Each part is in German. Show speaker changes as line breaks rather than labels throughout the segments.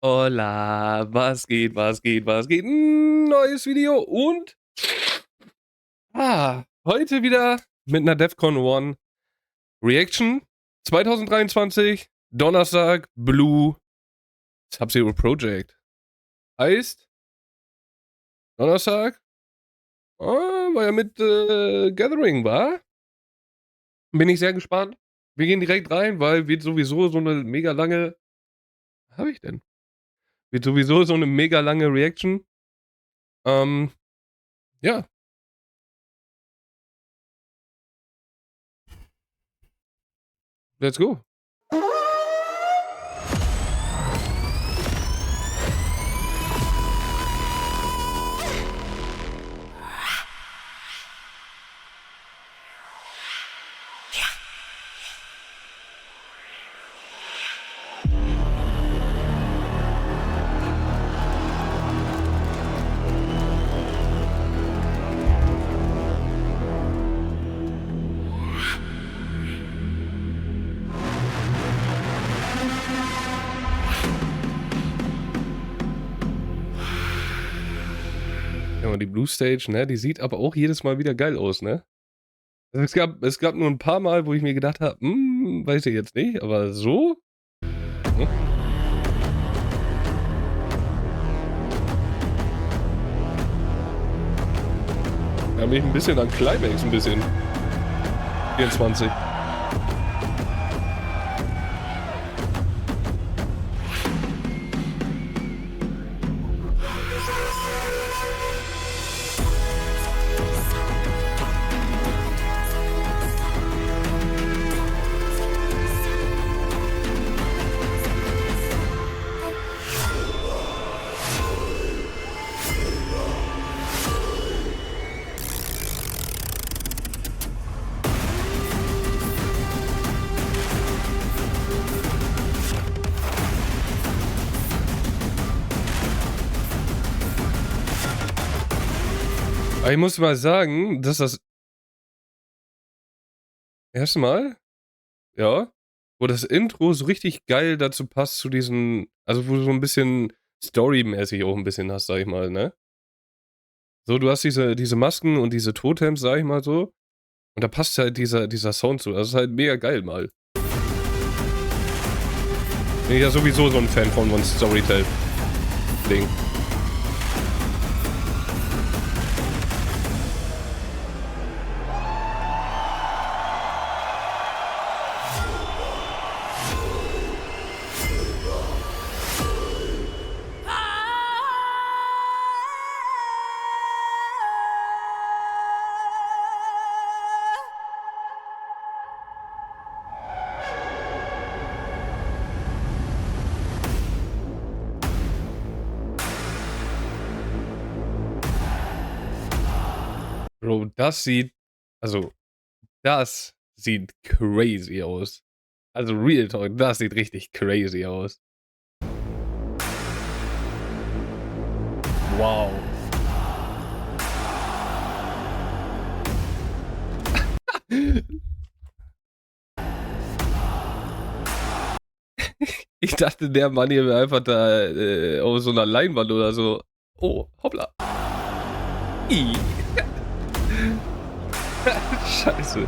Hola, was geht, was geht, was geht? Neues Video und heute wieder mit einer DEFCON 1 Reaction 2023, Donnerstag, Blue, Sub-Zero Project. Heißt, Donnerstag, war ja mit Gathering, war? Bin ich sehr gespannt. Wir gehen direkt rein, weil wird sowieso so eine mega lange, was habe ich denn? Wird sowieso so eine mega lange Reaction. Ähm, ja, let's go. Ja, und die Blue Stage, ne, die sieht aber auch jedes Mal wieder geil aus, ne? Also es gab nur ein paar Mal, wo ich mir gedacht habe, weiß ich jetzt nicht, aber so? Hm? Da bin ich ein bisschen an Climax ein bisschen. 24. Aber ich muss mal sagen, dass das erste Mal, ja, wo das Intro so richtig geil dazu passt zu diesen, also wo du so ein bisschen storymäßig auch ein bisschen hast, sag ich mal, ne? So, du hast diese Masken und diese Totems, sag ich mal so, und da passt halt dieser Sound zu. Das ist halt mega geil mal. Bin ich ja sowieso so ein Fan von Storytelling. Bro, also, das sieht crazy aus. Also, Real Talk, das sieht richtig crazy aus. Wow. Ich dachte, der Mann hier wäre einfach da, auf so 'ner Leinwand oder so. Oh, hoppla. I. Scheiße.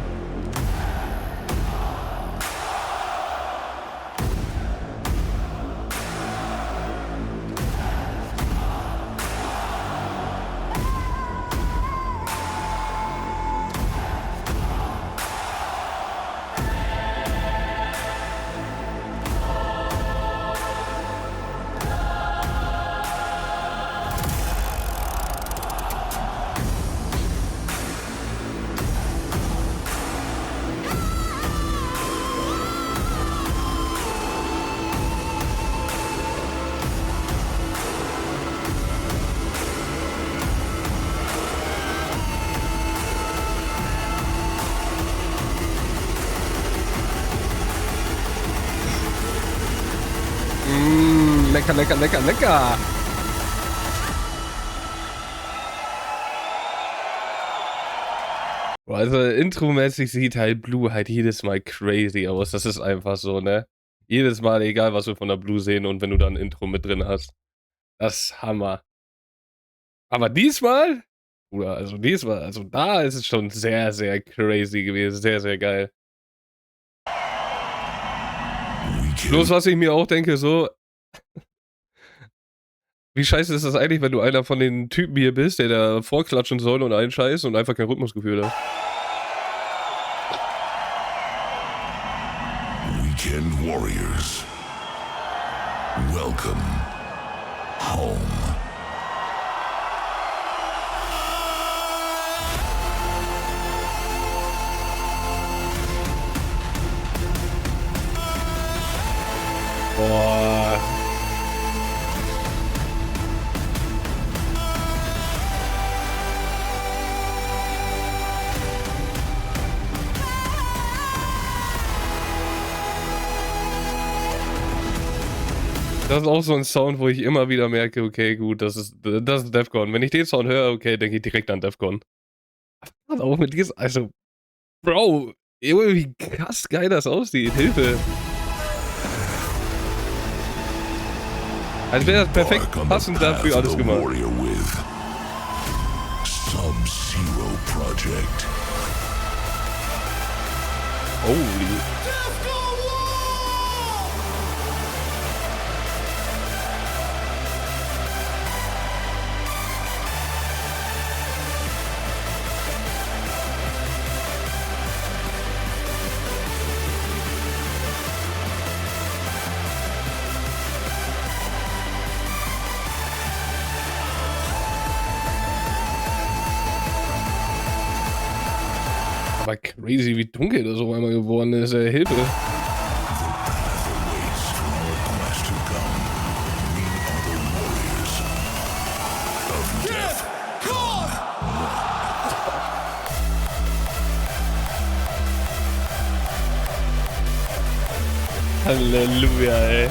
Lecker, lecker, lecker, lecker. Also intromäßig sieht halt Blue halt jedes Mal crazy aus. Das ist einfach so, ne? Jedes Mal, egal was wir von der Blue sehen und wenn du da 'n Intro mit drin hast. Das ist Hammer. Aber diesmal, Bruder, also da ist es schon sehr, sehr crazy gewesen, sehr, sehr geil. Bloß was ich mir auch denke, so wie scheiße ist das eigentlich, wenn du einer von den Typen hier bist, der da vorklatschen soll und einen Scheiß und einfach kein Rhythmusgefühl hat.
Weekend Warriors. Welcome home.
Boah. Das ist auch so 'n Sound, wo ich immer wieder merke: „Okay, gut, das ist Defqon.“ Wenn ich den Sound höre, okay, denke ich direkt an Defqon. Aber auch mit dies also, Bro, Junge, wie krass geil das aussieht. Hilfe. Als wäre das perfekt passend dafür alles gemacht.
Sub-Zero Project.
Holy. Aber crazy, wie dunkel das auf einmal geworden ist, ey. Hilfe. Halleluja, ey.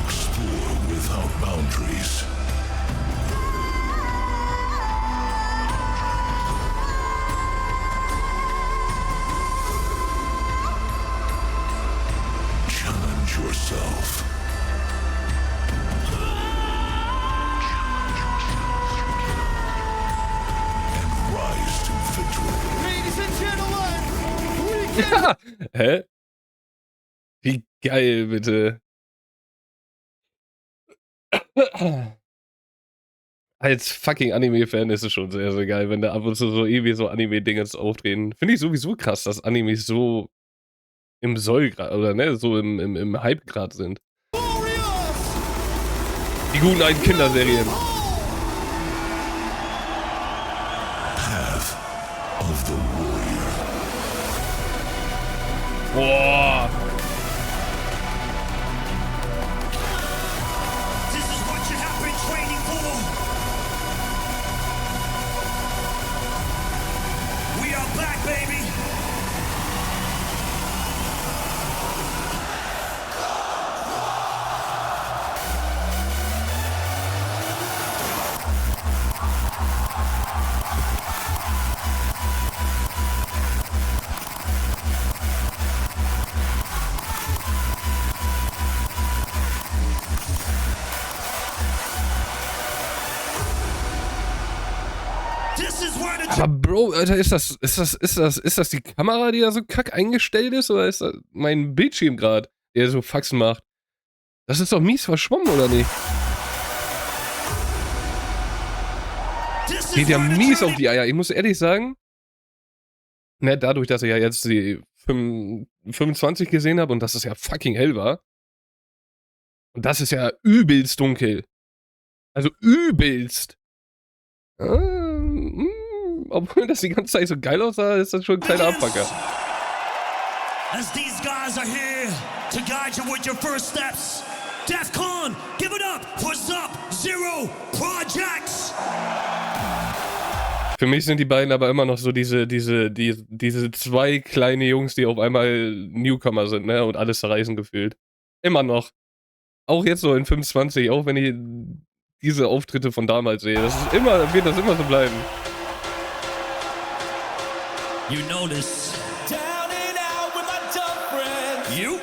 Explore without boundaries. Challenge yourself. And rise to victory.
Ladies and gentlemen,
Ja. Hä? Wie geil, bitte. Als fucking Anime-Fan ist es schon sehr, sehr geil, wenn da ab und zu so irgendwie so Anime-Dingens auftreten. Finde ich sowieso krass, dass Animes so im Sollgrad oder ne, so im Hypegrad sind.
Warriors!
Die guten alten Kinderserien.
Path of the Warrior.
Boah.
This is what you have been training for. We are back, baby. This is where the
Aber Bro, Alter, ist das die Kamera, die da so kack eingestellt ist, oder ist das mein Bildschirm gerade, der so Faxen macht? Das ist doch mies verschwommen, oder nicht?
this is
Geht ja
where the
mies auf
training-
die Eier. Ich muss ehrlich sagen, ne, dadurch, dass ich ja jetzt die 25 gesehen habe und dass es ja fucking hell war. Und das ist ja übelst dunkel. Also übelst. Obwohl das die ganze Zeit so geil aussah, ist das schon ein kleiner Abfucker.
As these guys are here to guide you with your first steps, DEFCON, give it up for Sub-Zero Projects.
Für mich sind die beiden aber immer noch so diese zwei kleine Jungs, die auf einmal Newcomer sind, ne? Und alles zerreißen gefühlt. Immer noch. Auch jetzt so in 25, auch wenn ich diese Auftritte von damals sehe. Wird das immer so bleiben.
You know this.
Down and out with my dumb friends.
You?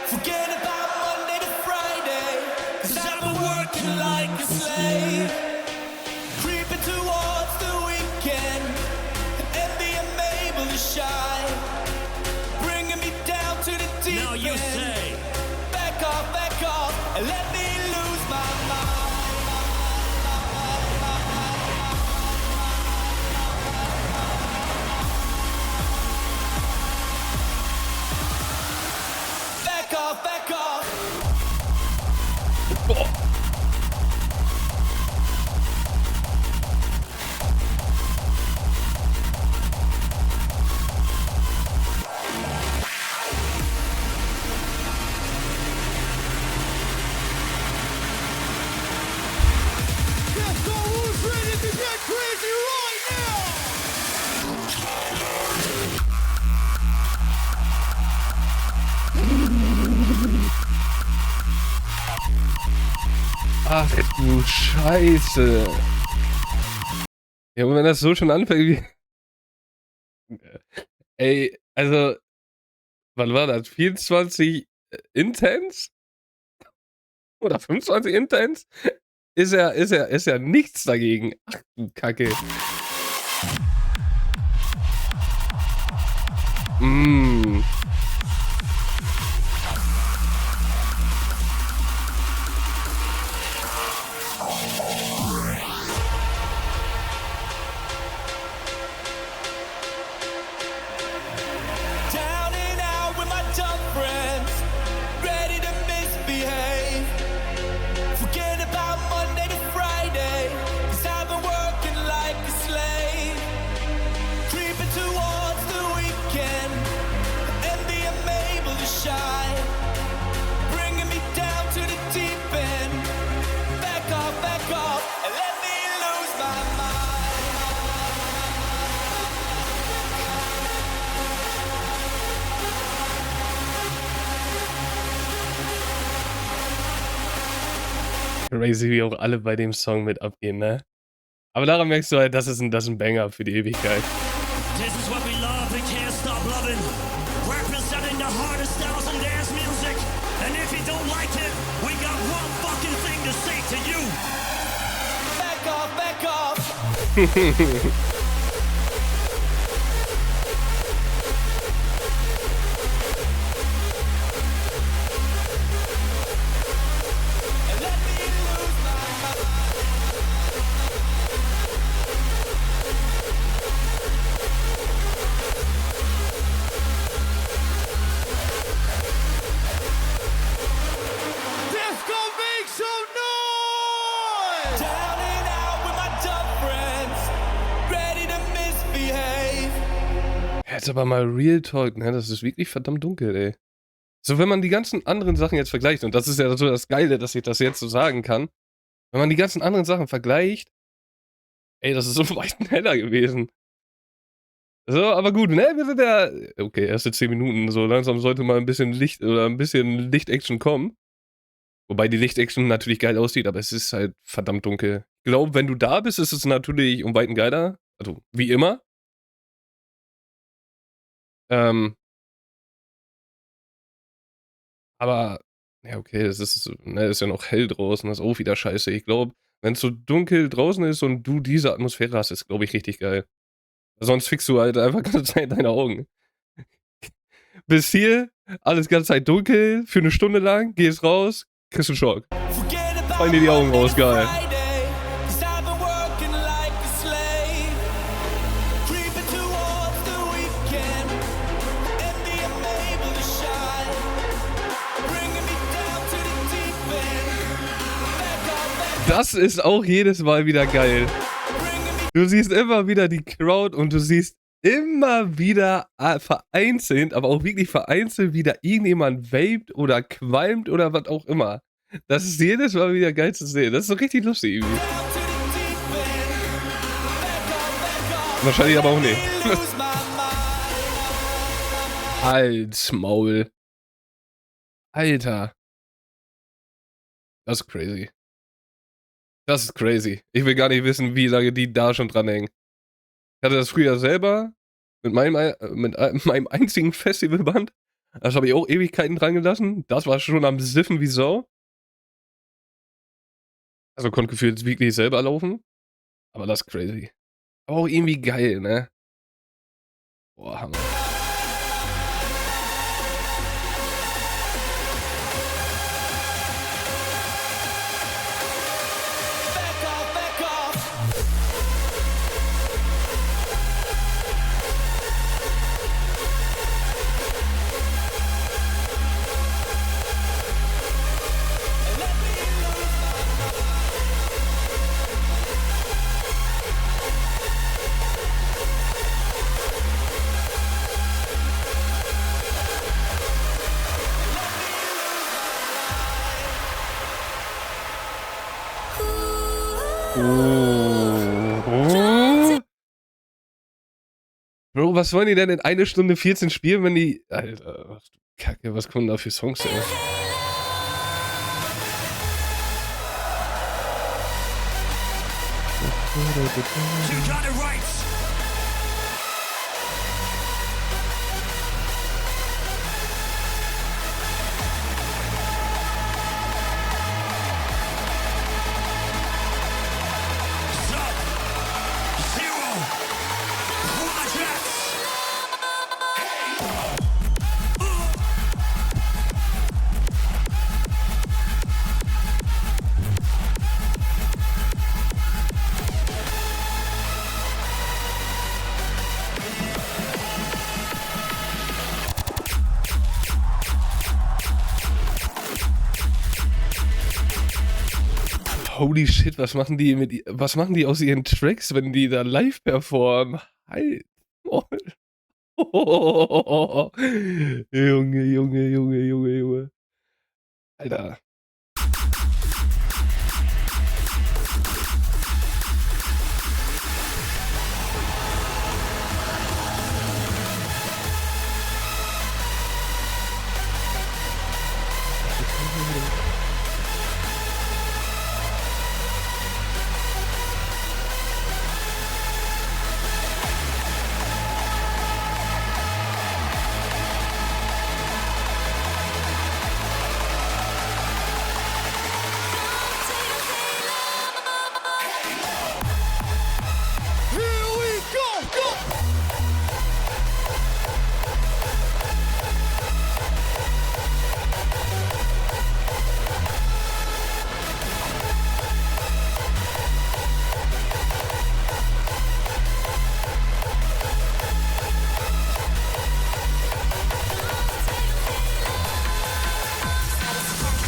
Forget about Monday to Friday. 'Cause I've been working like a slave. Creeping towards the weekend. And being able to shine. Bringing me down to the deep
Now you
end.
say.
Back off, and let me lose my mind. Back off.
Ach du Scheiße. Ja, und wenn das so schon anfängt wie... Ey, also... Wann war das? 24 Intens? Oder 25 Intens? Ist ja nichts dagegen. Ach du Kacke.
Down and out with my dumb friends, ready to misbehave. Forget about Monday to Friday, 'cause I've been working like a slave. Creeping towards the weekend, and being able to shine. Bringing me down to the deep end. Back off, and let me lose my mind.
Crazy, wie auch alle bei dem Song mit abgehen, ne? Aber daran merkst du halt, das ist ein Banger für die Ewigkeit.
This is what we love and can't stop loving. Representing the hardest styles in dance music. And if you don't like it, we got one fucking thing to say to you.
Back off. And let me lose my mind. Disco, make some noise! Down and out with my dumb friends, ready to misbehave.
Jetzt aber mal Real Talk, ne? Das ist wirklich verdammt dunkel, ey. So, wenn man die ganzen anderen Sachen jetzt vergleicht, und das ist ja so das Geile, dass ich das jetzt so sagen kann, wenn man die ganzen anderen Sachen vergleicht, ey, das ist so weit heller gewesen. So, aber gut, ne? Wir sind ja. Okay, erste 10 Minuten, so langsam sollte mal ein bisschen Licht oder ein bisschen Licht-Action kommen. Wobei die Licht-Action natürlich geil aussieht, aber es ist halt verdammt dunkel. Ich glaube, wenn du da bist, ist es natürlich um Weiten geiler. Also, wie immer. Aber, ja, okay, es ist, ne, ist ja noch hell draußen, das ist auch wieder scheiße. Ich glaube, wenn es so dunkel draußen ist und du diese Atmosphäre hast, ist, glaube ich, richtig geil. Sonst fixst du halt einfach ganze Zeit deine Augen. Bis hier, alles ganze Zeit dunkel, für eine Stunde lang, gehst raus, kriegst einen Schock.
Forget about
Fallen dir die Augen raus, geil.
Friday, 'cause I've been working like a slave. Creeping towards the weekend, and being able to shine. Bringing me down to the deep end. Back off,
Das ist auch jedes Mal wieder geil.
bringing me
Du siehst immer wieder die Crowd und du siehst immer wieder vereinzelt, aber auch wirklich vereinzelt wieder irgendjemand vaped oder qualmt oder was auch immer. Das ist jedes Mal wieder geil zu sehen. Das ist so richtig lustig irgendwie. Wahrscheinlich aber auch nicht. Halt's Maul. Alter. Das ist crazy. Das ist crazy. Ich will gar nicht wissen, wie lange die da schon dranhängen. Ich hatte das früher selber mit meinem einzigen Festivalband. Das habe ich auch Ewigkeiten dran gelassen. Das war schon am Siffen wie Sau. Also konnte gefühlt wirklich selber laufen. Aber das ist crazy. Aber auch irgendwie geil, ne? Boah, Hammer. Bro, was wollen die denn in 1 Stunde 14 spielen, wenn die... Alter, was du Kacke, was kommen da für Songs, ey?
You got it right. Sub-Zero Projects.
Holy shit, was machen die aus ihren Tracks, wenn die da live performen? Halt. Oh. Junge. Alter.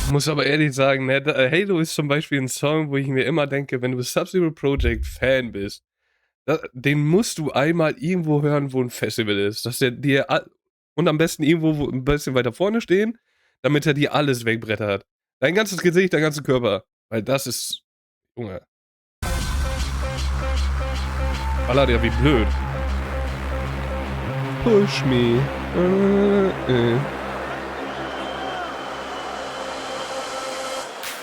Muss aber ehrlich sagen, ne, Halo ist zum Beispiel ein Song, wo ich mir immer denke, wenn du Sub-Zero Project Fan bist, den musst du einmal irgendwo hören, wo ein Festival ist. Dass der dir und am besten irgendwo ein bisschen weiter vorne stehen, damit er dir alles wegbrettert. Dein ganzes Gesicht, dein ganzer Körper. Weil das ist. Junge. Ballert ja wie blöd. Push me.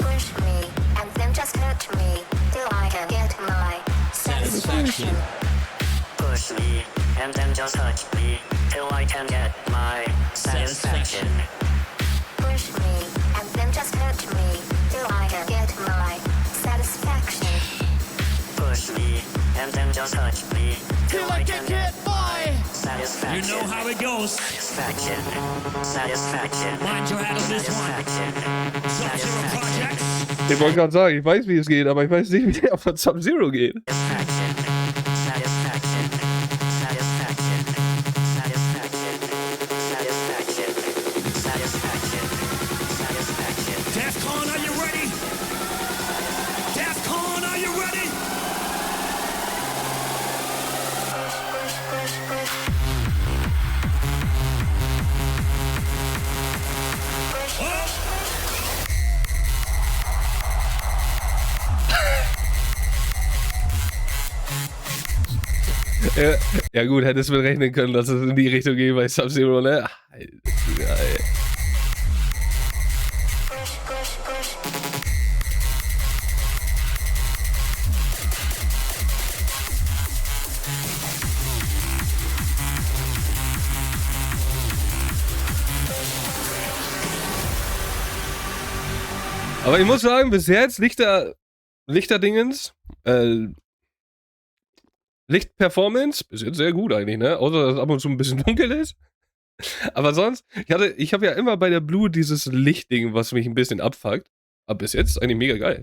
Push me, and then just hurt me, till I can get my satisfaction.
Push me, and then just touch me, till I can get my satisfaction.
Push me, and then just hurt me, till I can get my satisfaction.
Push me, and then just touch me, till I can get my
You
satisfaction.
know how it goes.
Satisfaction. Satisfaction.
Mind your hat on this one.
Satisfaction.
Sub-Zero Projects.
Ich wollte gerade sagen, ich weiß, wie es geht, aber ich weiß nicht, wie der von Sub-Zero geht.
Satisfaction. Satisfaction. Satisfaction. Satisfaction. Satisfaction. Satisfaction. Satisfaction.
DEFCON, are you ready? DEFCON, are you ready?
Push, push, push, push.
Ja gut, hättest du mit rechnen können, dass es in die Richtung geht bei Sub-Zero, ne? Alter, ey.
Push, push, push.
Aber ich muss sagen, bis jetzt Lichterdingens, Lichtperformance, bis jetzt sehr gut eigentlich, ne? Außer, dass es ab und zu ein bisschen dunkel ist. Aber sonst, ich habe ja immer bei der Blue dieses Lichtding, was mich ein bisschen abfuckt. Aber bis jetzt eigentlich mega geil.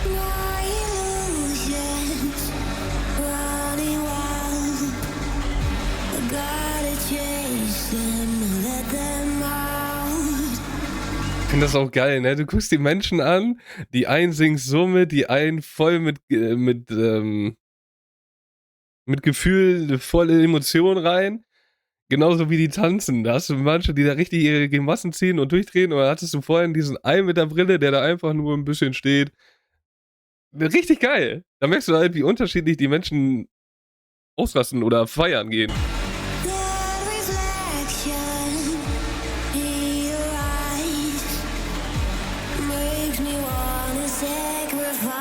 My illusions running wild. I gotta chase them, let them out.
Ich finde das auch geil, ne? Du guckst die Menschen an, die einen singen so mit, die einen voll mit Gefühl, volle Emotionen rein. Genauso wie die tanzen. Da hast du manche, die da richtig ihre Grimassen ziehen und durchdrehen. Und dann hattest du vorhin diesen einen mit der Brille, der da einfach nur ein bisschen steht. Richtig geil. Da merkst du halt, wie unterschiedlich die Menschen ausrasten oder feiern gehen.
That reflection in your eyes makes me wanna sacrifice.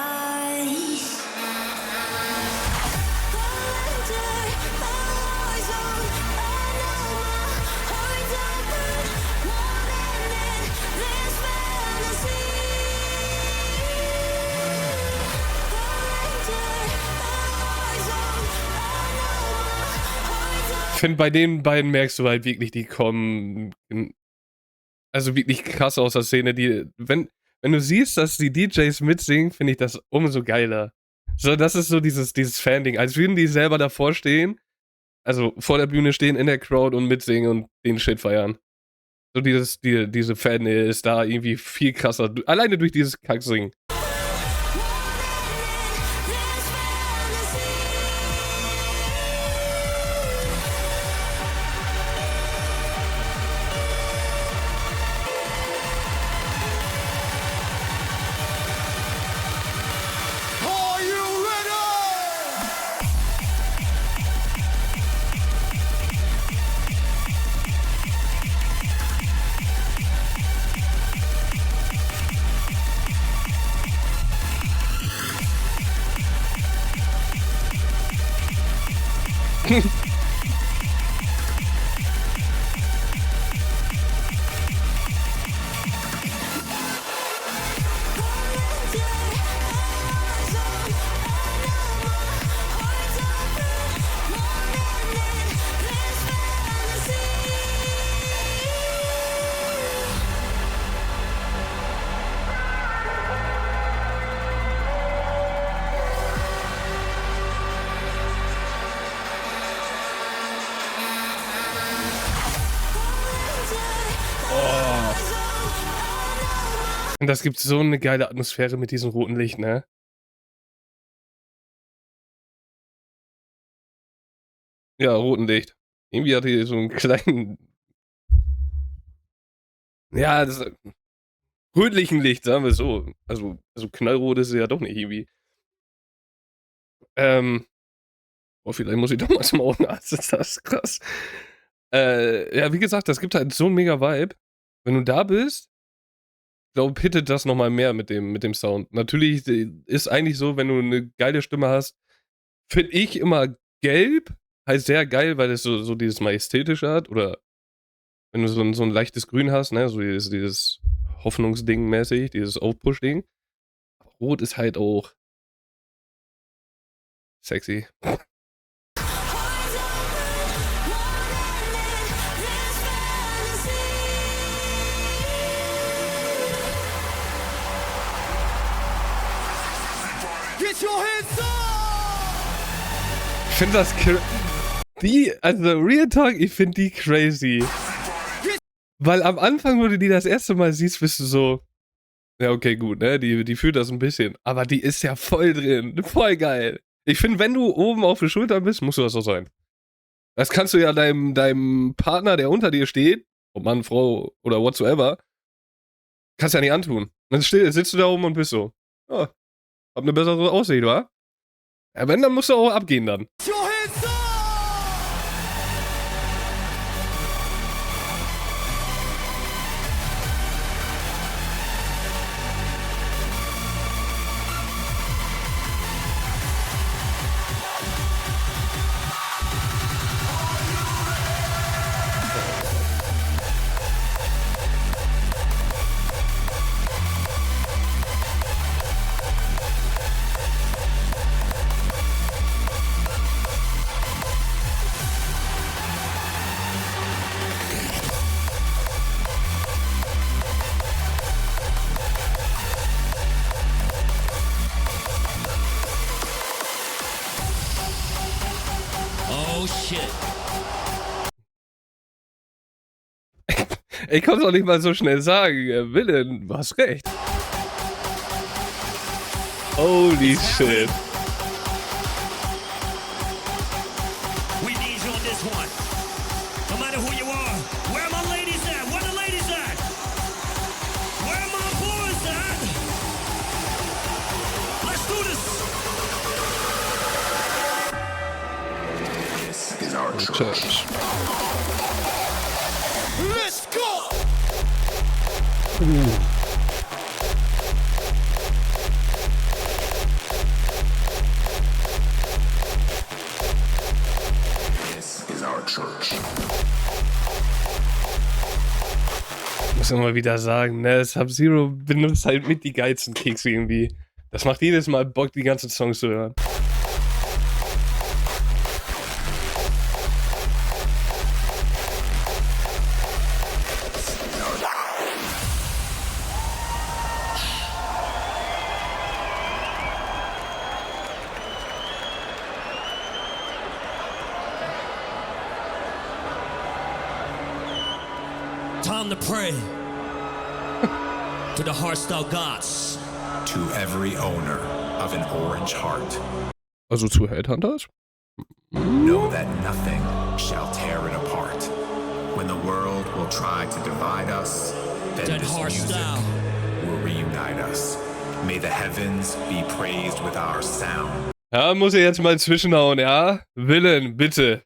Ich finde, bei den beiden merkst du halt wirklich, die kommen also wirklich krass aus der Szene. Wenn du siehst, dass die DJs mitsingen, finde ich das umso geiler. So, das ist so dieses Fan-Ding. Als würden die selber davor stehen, also vor der Bühne stehen, in der Crowd und mitsingen und den Shit feiern. So diese Fan-Nähe ist da irgendwie viel krasser. Alleine durch dieses Kacksingen.
Are you ready?
Und das gibt so eine geile Atmosphäre mit diesem roten Licht, ne? Ja, roten Licht. Irgendwie hat die so einen kleinen. Ja, das rötlichen Licht, sagen wir so. Also knallrot ist sie ja doch nicht irgendwie. Vielleicht muss ich doch mal zum Augenarzt. Das ist krass. Ja, wie gesagt, das gibt halt so einen mega Vibe. Wenn du da bist, glaube hittet das nochmal mehr mit dem Sound. Natürlich ist eigentlich so, wenn du eine geile Stimme hast, finde ich immer gelb, heißt sehr geil, weil es so dieses Majestätische hat. Oder wenn du so ein leichtes Grün hast, ne, so dieses Hoffnungsding mäßig, dieses Aufpush-Ding. Rot ist halt auch sexy.
Get your hands up!
Ich finde das also Real Talk, ich finde die crazy. Weil am Anfang, wo du die das erste Mal siehst, bist du so, ja, okay, gut, ne, die fühlt das ein bisschen. Aber die ist ja voll drin, voll geil. Ich finde, wenn du oben auf den Schultern bist, musst du das auch sein. Das kannst du ja deinem Partner, der unter dir steht, ob Mann, Frau oder whatsoever, kannst ja nicht antun. Dann sitzt du da oben und bist so, oh, Hab eine bessere Aussicht, wa? Ja, wenn, dann musst du auch abgehen dann.
Your hands up!
Oh shit.
Ich kann's auch nicht mal so schnell sagen. Villain, du hast recht. Holy shit.
We need you on this one. No matter who you are, where are my ladies at? Where the ladies at? Where are my boys at? Let's do this.
This is our church.
Church.
Let's go!
This is our church.
Muss immer wieder sagen, ne, Sub-Zero benutzt halt mit die geilsten Kicks irgendwie. Das macht jedes Mal Bock, die ganzen Songs zu hören.
Time to pray to the Heartstyle gods.
To every owner of an orange heart,
Also zu Headhunters?
know that nothing shall tear it apart. When the world will try to divide us, then
That
this music
Heartstyle.
will reunite us. May the heavens be praised with our sound.
Ja, muss ich jetzt mal zwischenhauen, ja? Villain, bitte.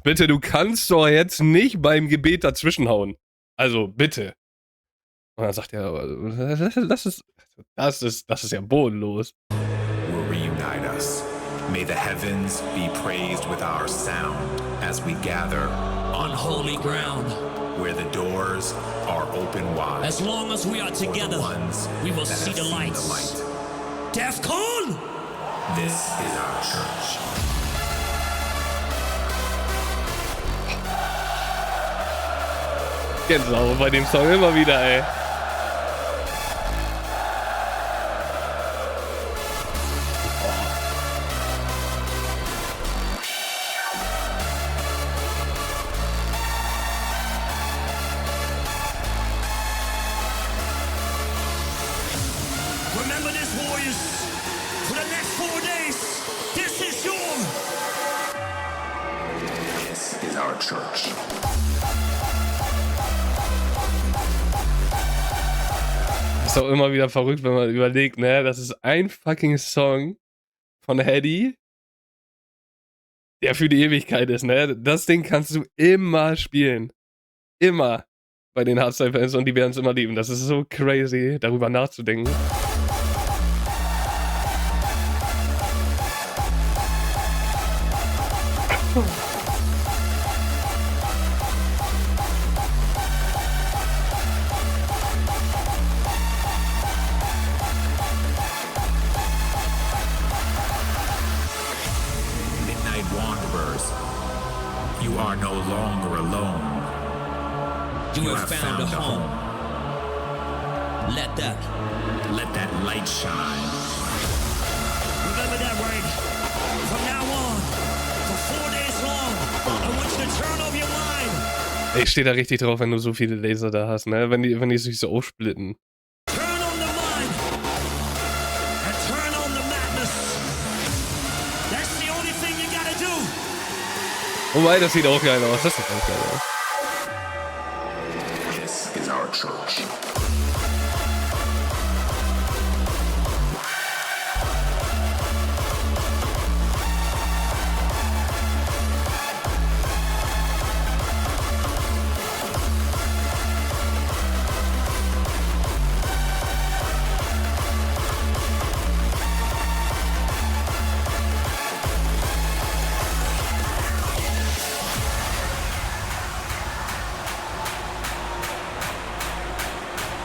Bitte, du kannst doch jetzt nicht beim Gebet dazwischenhauen. Also, bitte. Und dann sagt er, aber das ist ja bodenlos.
Will reunite us. May the heavens be praised with our sound as we gather
On holy ground.
where the doors are open wide.
As long as we are
for the
together,
ones
we will
that
see
have
the
seen
lights.
light.
DEFCON!
This is our church.
Gänsehaut bei dem Song immer wieder, ey.
Remember this, warriors. For the next 4 days, this is your...
This is our church.
Ist auch immer wieder verrückt, wenn man überlegt, ne, das ist ein fucking Song von Hedy, der für die Ewigkeit ist, ne? Das Ding kannst du immer spielen. Immer. Bei den Hardstyle-Fans und die werden es immer lieben. Das ist so crazy, darüber nachzudenken.
Midnight Wanderers, you are no longer alone.
You have found a home. Let that
light shine.
Remember that, right? From now on, for 4 days long, I want you to turn off your mind.
Ich stehe da richtig drauf, wenn du so viele Laser da hast, ne? Wenn die sich so aufsplitten.
Turn on the mind. And turn on the madness. That's the only thing you gotta do.
Wobei, das sieht auch geil aus. Das sieht auch geil aus.
This is our church.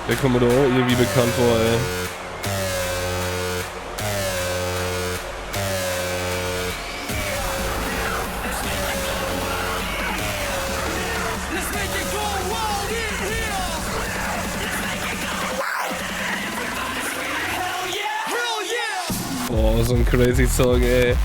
Der kommt mir doch auch irgendwie bekannt vor, ey. Oh, so ein crazy Song, ey.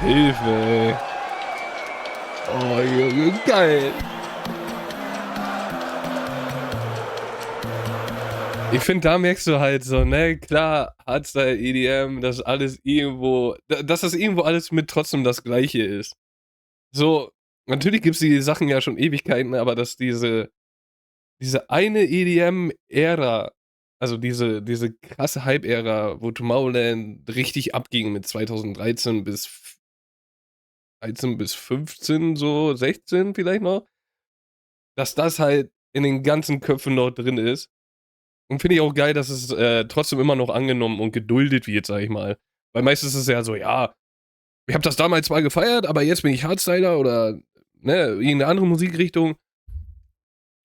Hilfe, ey. Oh, Junge, geil. Ich finde, da merkst du halt so, ne, klar, Hardstyle, EDM, dass alles irgendwo, dass das irgendwo alles mit trotzdem das Gleiche ist. So, natürlich gibt's die Sachen ja schon Ewigkeiten, aber dass diese eine EDM-Ära, also diese krasse Hype-Ära, wo Tomorrowland richtig abging mit 2013 bis 15, so 16 vielleicht noch, dass das halt in den ganzen Köpfen noch drin ist. Und finde ich auch geil, dass es trotzdem immer noch angenommen und geduldet wird, sag ich mal. Weil meistens ist es ja so, ja, ich habe das damals zwar gefeiert, aber jetzt bin ich Hardstyler oder ne, irgendeine andere Musikrichtung.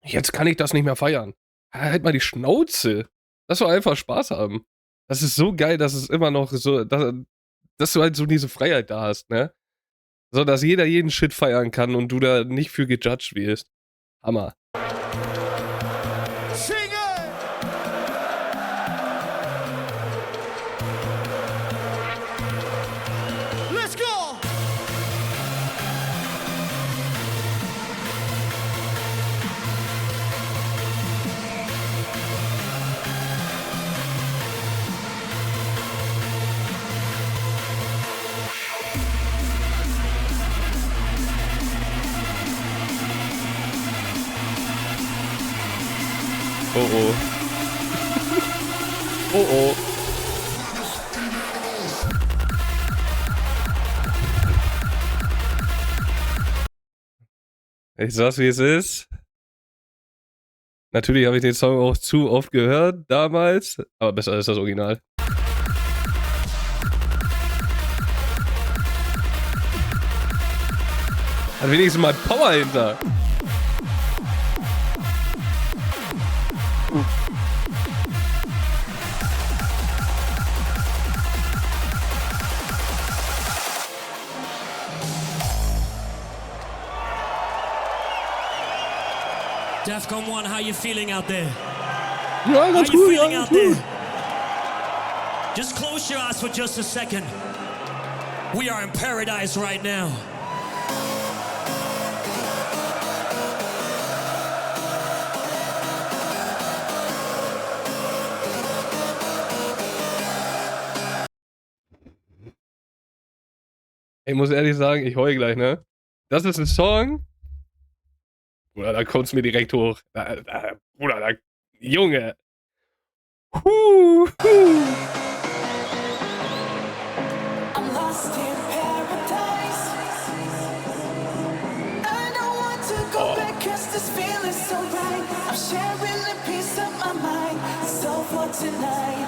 Jetzt kann ich das nicht mehr feiern. Halt mal die Schnauze. Lass doch einfach Spaß haben. Das ist so geil, dass es immer noch so, dass du halt so diese Freiheit da hast, ne? So, dass jeder jeden Shit feiern kann und du da nicht für gejudged wirst. Hammer.
Let's go!
Oh oh. Oh oh. Ich sag's wie es ist. Natürlich habe ich den Song auch zu oft gehört damals, aber besser ist das Original. Hat wenigstens mal Power hinter.
Defcon 1, how you feeling out there?
Ja,
How
ganz
you
gut, ja,
feeling
ganz
out
gut.
there? Just close your eyes for just a second. We are in paradise right now.
Ich muss ehrlich sagen, ich heul gleich, ne? Das ist ein Song. Bruder, da kommt's mir direkt hoch. Bruder, da. Junge. Huh.
I'm lost in paradise. I don't want to go back 'cause this feeling's so right. I'm sharing a piece of my mind. So for tonight,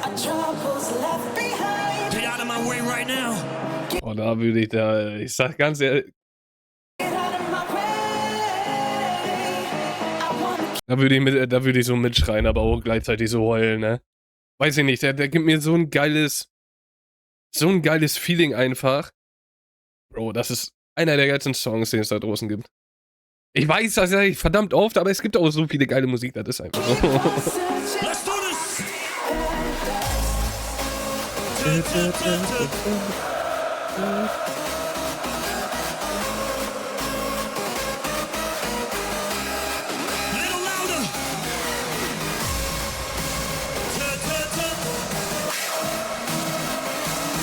our troubles left behind.
Get out of my way right now.
Oh, da würde ich sag ganz ehrlich,
Get out of my way. I wanna
da würde ich so mitschreien, aber auch gleichzeitig so heulen, ne? Weiß ich nicht, der gibt mir so ein geiles Feeling einfach. Bro, das ist einer der geilsten Songs, den es da draußen gibt. Ich weiß, das sage ich verdammt oft, aber es gibt auch so viele geile Musik, das ist einfach so.
search
Let's do this. Little louder.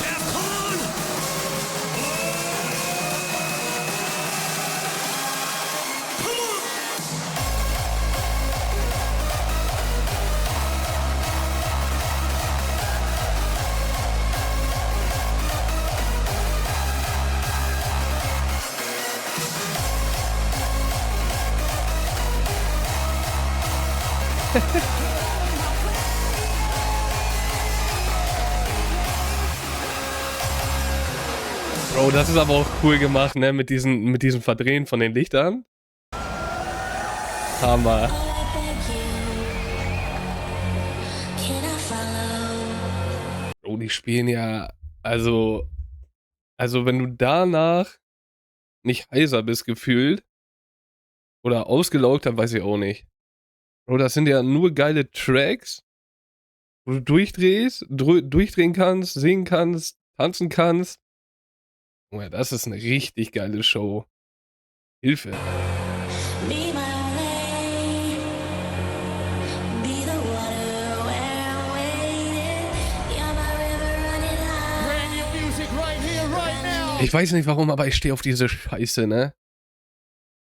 Defcon. Come on.
Bro, das ist aber auch cool gemacht, ne? Mit diesen Verdrehen von den Lichtern. Hammer. Bro, die spielen ja, also wenn du danach nicht heiser bist gefühlt oder ausgelaugt, dann weiß ich auch nicht. Bro, das sind ja nur geile Tracks, wo du durchdrehen kannst, singen kannst, tanzen kannst. Junge, das ist eine richtig geile Show. Hilfe.
Be my way, be the water where I'm waiting. You're my river running high.
Brand new music right here, right now.
Ich weiß nicht warum, aber ich stehe auf diese Scheiße, ne?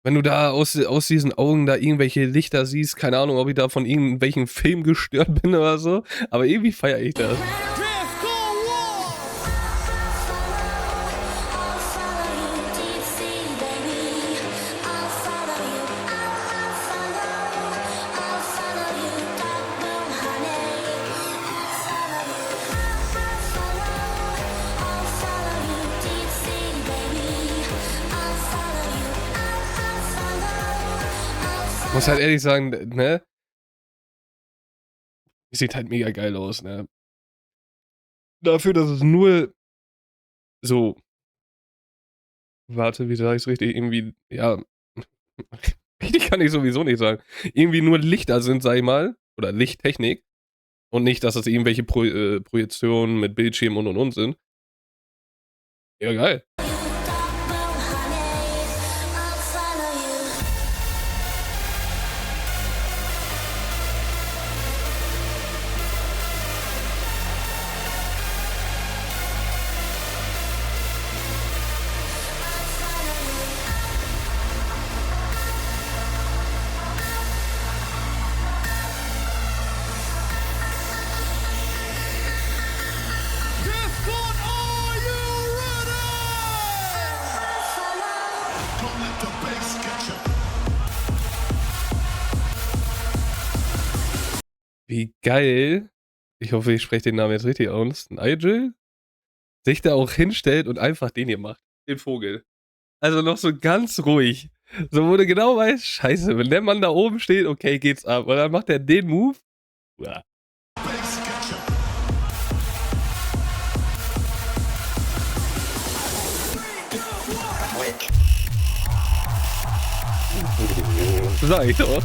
Wenn du da aus diesen Augen da irgendwelche Lichter siehst, keine Ahnung, ob ich da von irgendwelchen Film gestört bin oder so, aber irgendwie feiere ich das.
Disco War.
I'll follow you deep sea, baby. I'll follow you. I'll follow you, dark moon, honey. I'll follow you deep sea, baby. I'll follow you.
Ich muss halt ehrlich sagen, ne? Sieht halt mega geil aus, ne? Dafür, dass es nur so. Warte, wie sag ich's richtig? Irgendwie, ja. Richtig kann ich sowieso nicht sagen. Irgendwie nur Lichter sind, sag ich mal. Oder Lichttechnik. Und nicht, dass das irgendwelche Projektionen mit Bildschirm und sind. Ja, geil.
Discord, are you ready?
Wie geil. Ich hoffe, ich spreche den Namen jetzt richtig aus. Nigel? Sich da auch hinstellt und einfach den hier macht. Den Vogel. Also noch so ganz ruhig. So, wo du genau weißt, scheiße, wenn der Mann da oben steht, okay, geht's ab. Und dann macht er den Move. Ja. Sag ich doch.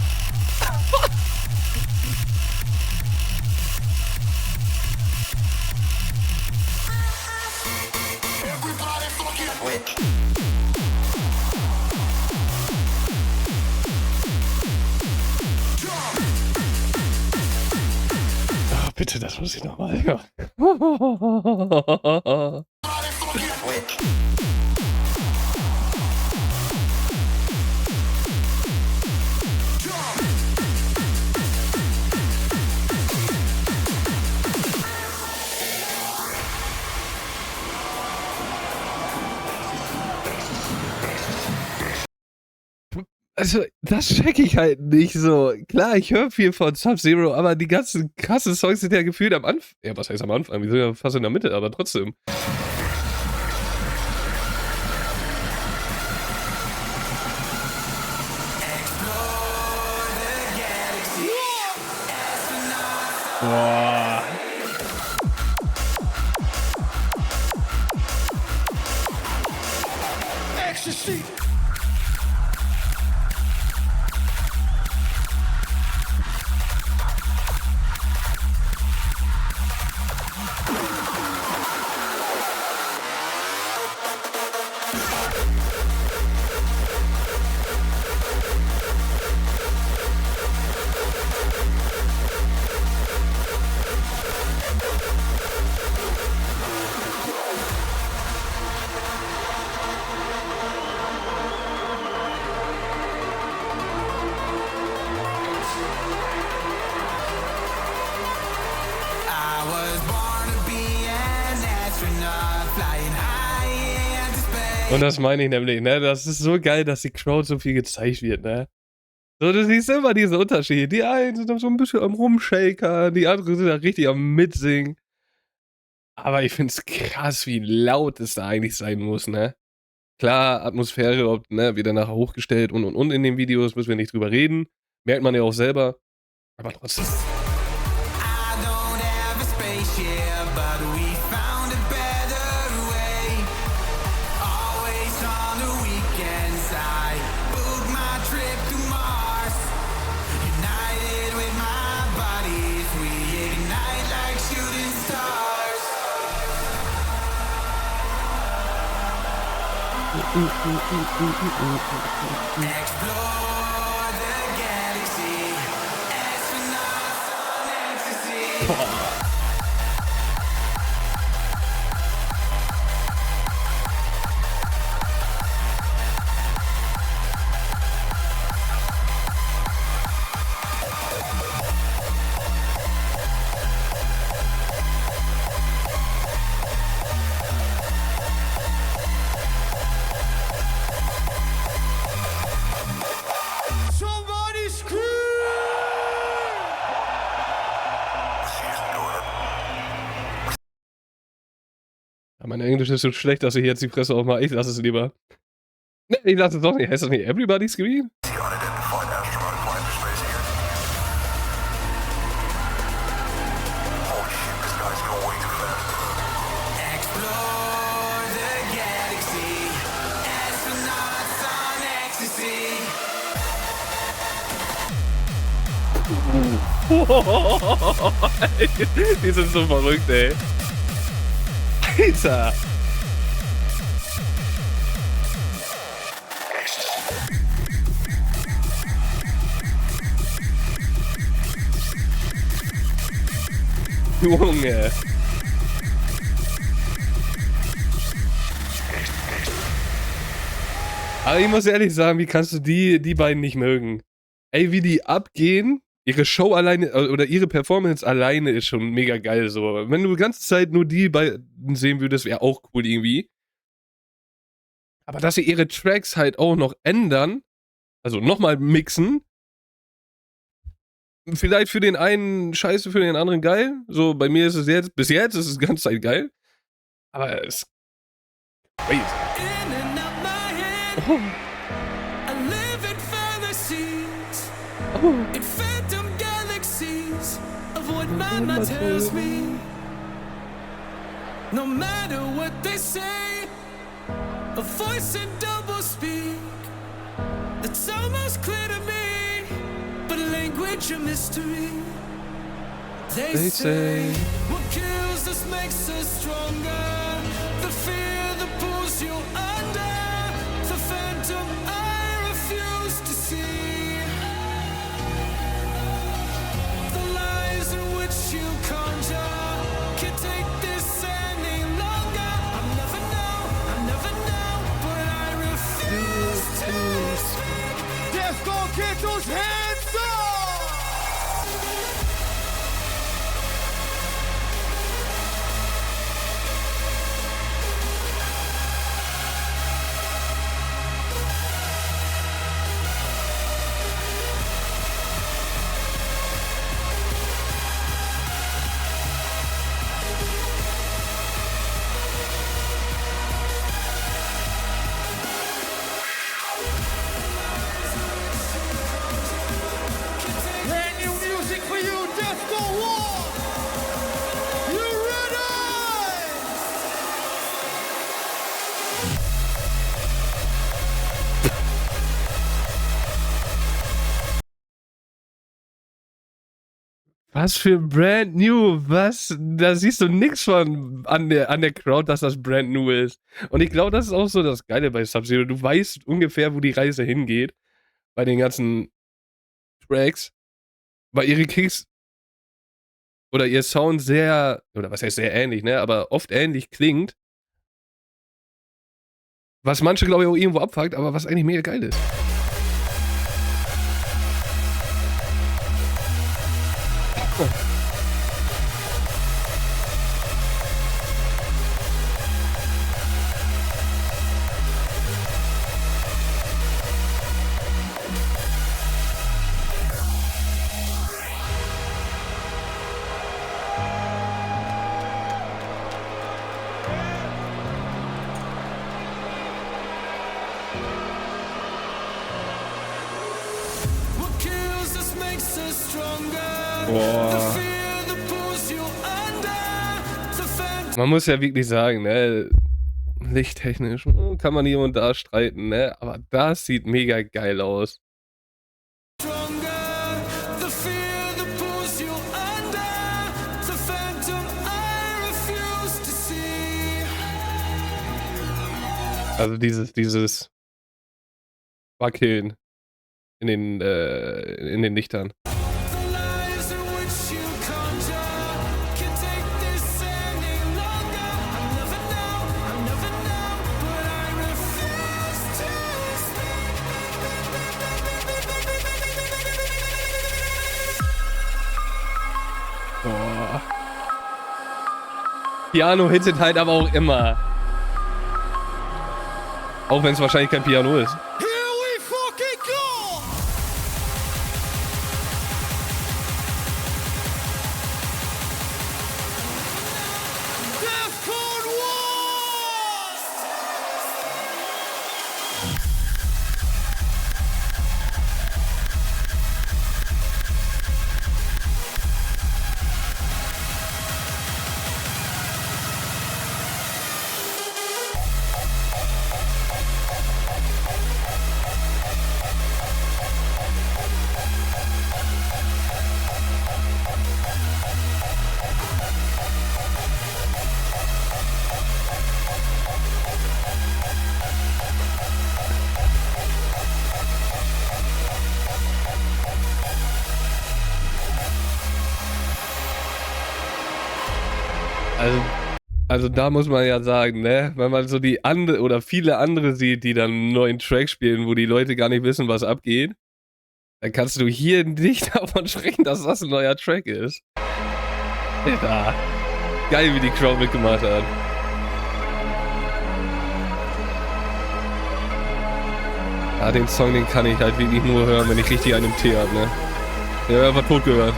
Oh, bitte, das muss ich nochmal hören. Also, das check ich halt nicht so. Klar, ich höre viel von Sub-Zero, aber die ganzen krassen Songs sind ja gefühlt am Anfang. Ja, was heißt am Anfang? Wir sind ja fast in der Mitte, aber trotzdem. Boah.
Ecstasy.
Und das meine ich nämlich, ne? Das ist so geil, dass die Crowd so viel gezeigt wird, ne? So, du siehst immer diesen Unterschied. Die einen sind noch so ein bisschen am Rumshakern, die anderen sind da richtig am Mitsingen. Aber ich find's krass, wie laut es da eigentlich sein muss, ne? Klar, Atmosphäre, ne, wird dann nachher hochgestellt und in den Videos müssen wir nicht drüber reden. Merkt man ja auch selber. Aber trotzdem.
I don't have a spaceship, but we found a better way. Always on the weekends, I book my trip to Mars. United with my bodies, we ignite like shooting stars. Explore the galaxy, astronauts on ecstasy. Somebody scream!
Ja, mein Englisch ist so schlecht, dass ich jetzt die Presse aufmache. Ich lasse es lieber. Ne, ich lasse es doch nicht. Heißt das nicht Everybody Scream?
Explore the galaxy, astronauts on ecstasy.
Die sind so verrückt, ey. Alter. Junge. Aber ich muss ehrlich sagen, wie kannst du die beiden nicht mögen? Ey, wie die abgehen, ihre Show alleine oder ihre Performance alleine ist schon mega geil so. Wenn du die ganze Zeit nur die beiden sehen würdest, wäre auch cool irgendwie. Aber dass sie ihre Tracks halt auch noch ändern, also nochmal mixen, vielleicht für den einen scheiße, für den anderen geil. So, bei mir ist es jetzt, bis jetzt ist es die ganze Zeit geil. Aber es ist crazy.
In and out my head,
Oh,
I live in fantasies,
oh.
in phantom galaxies of what my mind tells me. No matter what they say, a voice in double speak. It's almost clear to me, but language a mystery. They say what kills us makes us stronger. The fear that pulls you under, the phantom I refuse to see. The lies in which you conjure can't take this any longer. I'll never know, but I refuse to speak. Defcon, get those hands up! Brand new music for you, Defcon 1! You ready?
Was für brand new, was? Da siehst du nichts von an der Crowd, dass das brand new ist. Und ich glaube, das ist auch so das Geile bei Sub-Zero. Du weißt ungefähr, wo die Reise hingeht bei den ganzen Tracks, weil ihre Kicks oder ihr Sound sehr, oder was heißt sehr ähnlich, ne, aber oft ähnlich klingt. Was manche, glaube ich, auch irgendwo abfuckt, aber was eigentlich mega geil ist. Boah. Man muss ja wirklich sagen, ne, lichttechnisch kann man hier und da streiten, ne, aber das sieht mega geil aus. Also dieses Wackeln in den Lichtern. Boah. Piano hittet halt aber auch immer. Auch wenn es wahrscheinlich kein Piano ist. Also da muss man ja sagen, ne, wenn man so die andere oder viele andere sieht, die dann einen neuen Track spielen, wo die Leute gar nicht wissen, was abgeht, dann kannst du hier nicht davon sprechen, dass das ein neuer Track ist. Ja, geil, wie die Crowd mitgemacht hat. Ja, den Song, den kann ich halt wirklich nur hören, wenn ich richtig einen im Tee habe, ne. Der wird einfach tot gehört.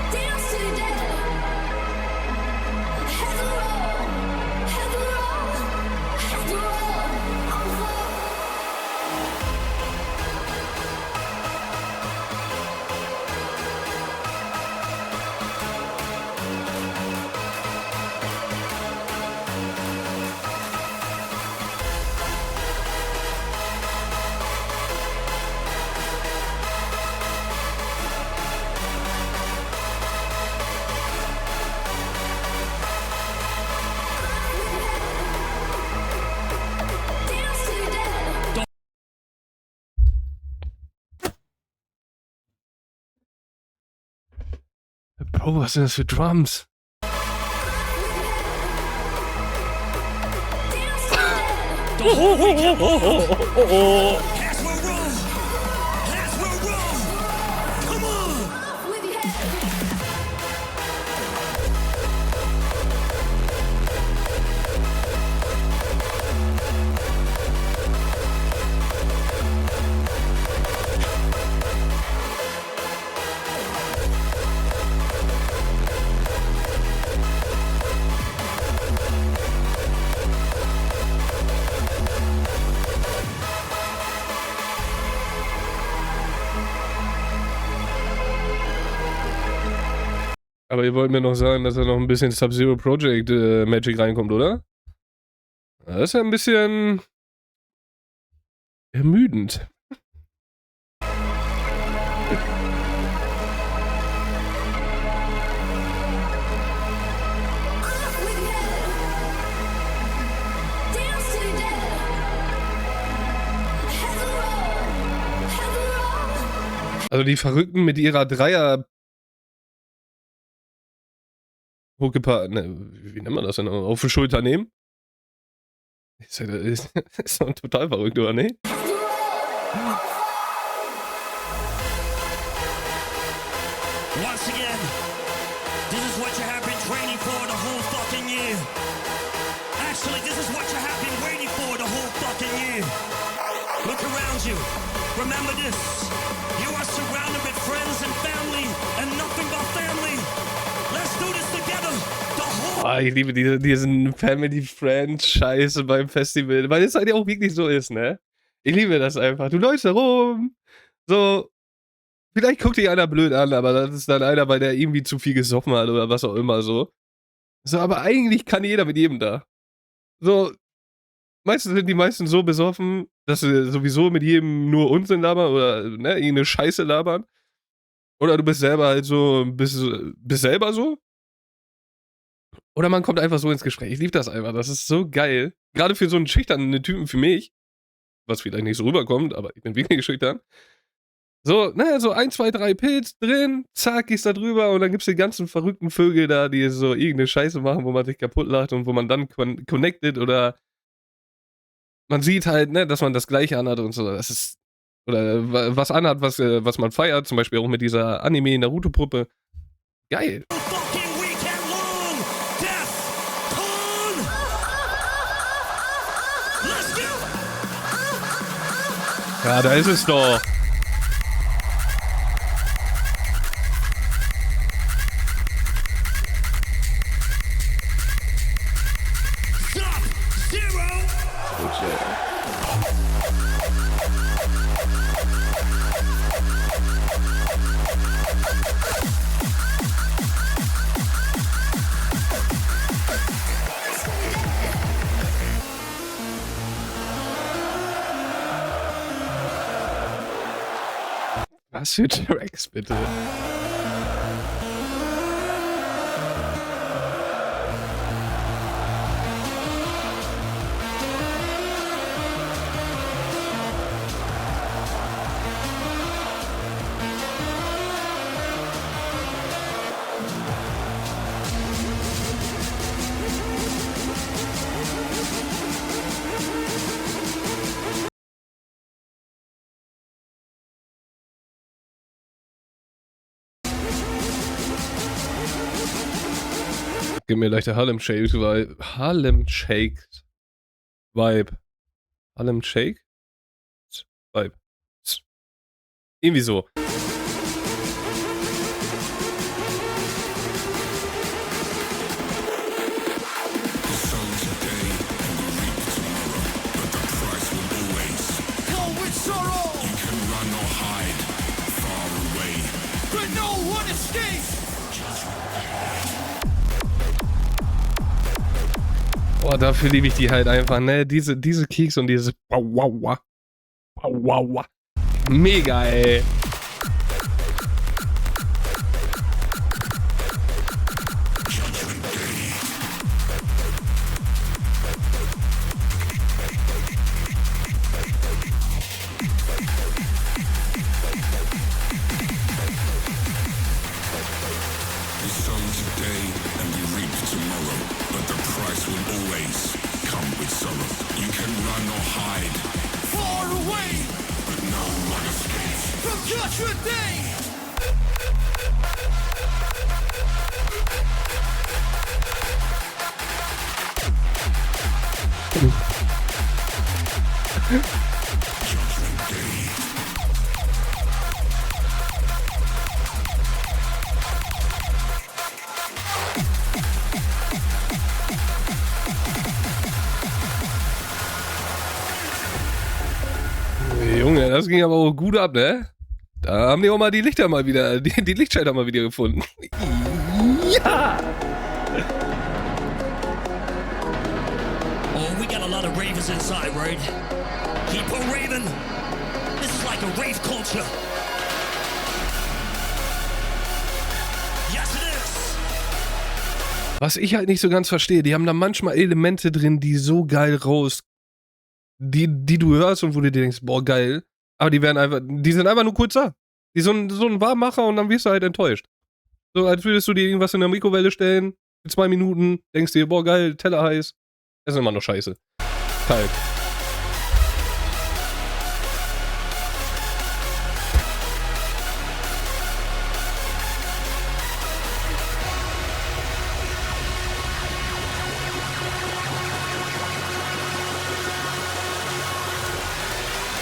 Bro, was sind das für Drums? Aber ihr wollt mir noch sagen, dass da noch ein bisschen Sub-Zero Project Magic reinkommt, oder? Das ist ja ein bisschen ermüdend. Also die Verrückten mit ihrer Dreier Huckepaar, ne, wie nennt man das denn? Auf die Schulter nehmen? Ist doch total verrückt, oder ne?
Once again, this is what you have been training for the whole fucking year. Actually, this is what you have been waiting for the whole fucking year. Look around you. Remember this. You are surrounded with friends and family and nothing but family. Let's do this together. The whole
Oh, ich liebe diesen Family-Friend-Scheiße beim Festival, weil es halt ja auch wirklich so ist, ne? Ich liebe das einfach. Du läufst da rum, so, Vielleicht guckt dich einer blöd an, aber das ist dann einer, weil der irgendwie zu viel gesoffen hat oder was auch immer so. So, aber eigentlich kann jeder mit jedem da. So, meistens sind die meisten so besoffen, dass sie sowieso mit jedem nur Unsinn labern oder ne, irgendeine Scheiße labern. Oder du bist selber halt so, bist selber so. Oder man kommt einfach so ins Gespräch. Ich liebe das einfach. Das ist so geil. Gerade für so einen schüchternen Typen wie mich, was vielleicht nicht so rüberkommt, aber ich bin wirklich schüchtern. So, ne, so 1, 2, 3 Pilz drin, zack, gehst da drüber und dann gibt's die ganzen verrückten Vögel da, die so irgendeine Scheiße machen, wo man sich kaputt lacht und wo man dann connected oder man sieht halt, ne, dass man das Gleiche anhat und so. Das ist, oder was anhat, was man feiert, zum Beispiel auch mit dieser Anime-Naruto-Puppe. Geil.
Fucking weekend long. Defcon. Let's go.
Ja, da ist es doch.
Sub-Zero.
Was für Tracks, bitte? Gib mir leichter Harlem Shake Vibe. Harlem Shake Vibe. Harlem Shake Vibe. Irgendwie so.
Come with sorrow. You can run or hide far away, but no one escapes.
Boah, dafür liebe ich die halt einfach, ne? Diese Kicks und dieses Wow. Mega, ey.
We sow today and we reap tomorrow, but the price will always come with sorrow. You can run or hide,
Far away
but no one escapes.
from Judgment Day.
Junge, das ging aber auch gut ab, ne? Da haben die auch mal die Lichter mal wieder, die Lichtschalter mal wieder gefunden. Ja!
Oh, we got a lot of ravers inside, right? Keep on raving. This is like a rave culture. Yes, it is.
Was ich halt nicht so ganz verstehe, die haben da manchmal Elemente drin, die so geil raus, die du hörst und wo du dir denkst, boah, geil. Aber die sind einfach nur kurz da. Die so ein Warmmacher und dann wirst du halt enttäuscht. So, als würdest du dir irgendwas in der Mikrowelle stellen, für 2 Minuten, denkst dir, boah, geil, Teller heiß. Das ist immer noch scheiße. Kalt.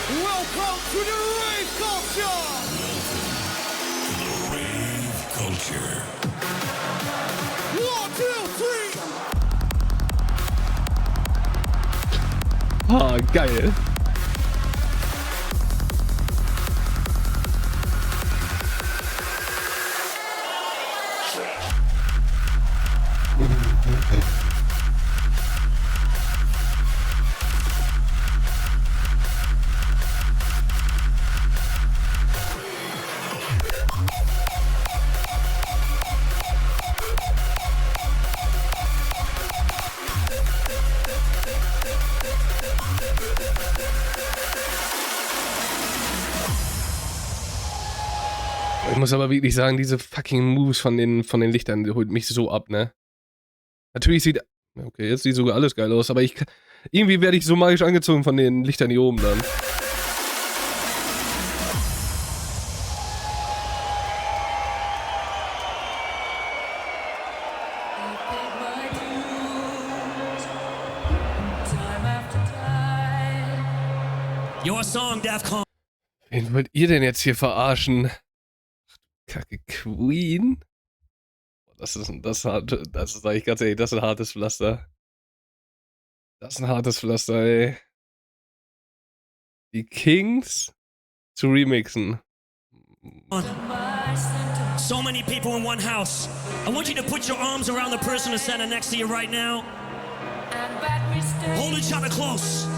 Welcome to the rave culture.
Culture.
1, 2, 3.
Ah, geil. Ich muss aber wirklich sagen, diese fucking Moves von den Lichtern, die holt mich so ab, ne? Natürlich sieht, okay, jetzt sieht sogar alles geil aus, aber irgendwie werde ich so magisch angezogen von den Lichtern hier oben dann.
Your song, Defcon.
Wen wollt ihr denn jetzt hier verarschen? Kacke, Queen? Das ist sag ich ganz ehrlich, das ist ein hartes Pflaster. Das ist ein hartes Pflaster, ey. Die Kings zu remixen.
So many people in one house. I want you to put your arms around the person that's standing next to you right now. Hold each other close.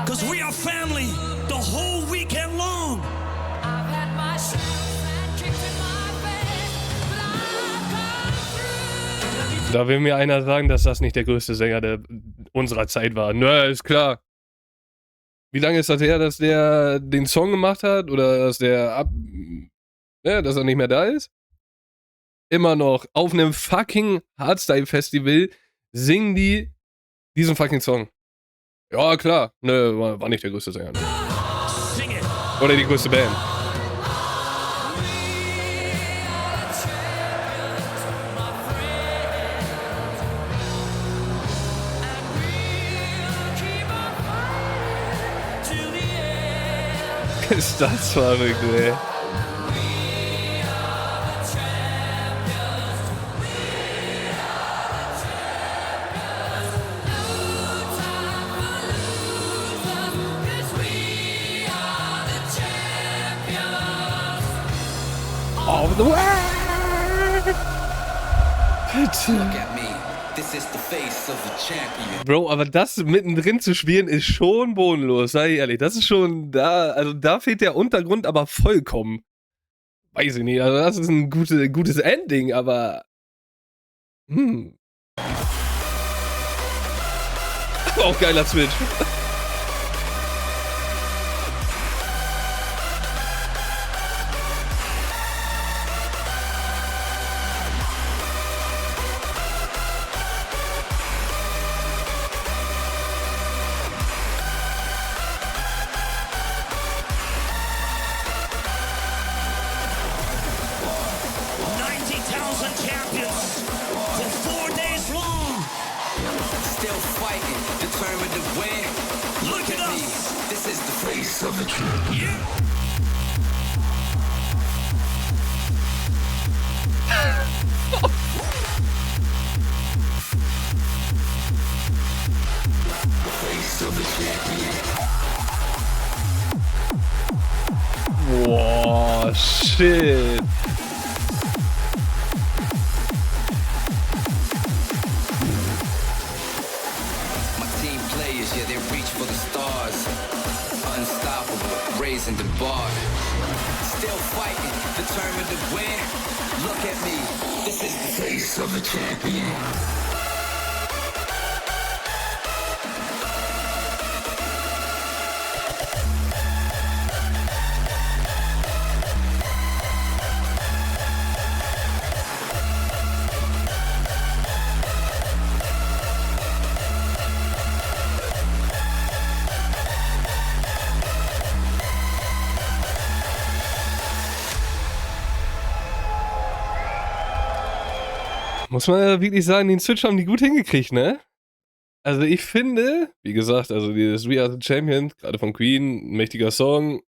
Because we are family the whole weekend long.
Da will mir einer sagen, dass das nicht der größte Sänger unserer Zeit war. Nö, ist klar. Wie lange ist das her, dass der den Song gemacht hat? Oder dass dass er nicht mehr da ist? Immer noch auf einem fucking Hardstyle-Festival singen die diesen fucking Song. Ja, klar. Nö, war nicht der größte Sänger. Ne? Oder die größte Band. Ist das verrückt, ey. Of the world. Bro, aber das mittendrin zu spielen ist schon bodenlos, sei ich ehrlich. Das ist schon da fehlt der Untergrund aber vollkommen. Weiß ich nicht, also das ist ein gutes Ending, aber auch geiler Switch. Boah, shit.
My team players, yeah, they reach for the stars. Unstoppable, raising the bar. Still fighting, determined to win. Look at me, this is the face of a champion.
Muss man ja wirklich sagen, den Switch haben die gut hingekriegt, ne? Also ich finde, wie gesagt, also dieses We Are the Champions, gerade von Queen, ein mächtiger Song.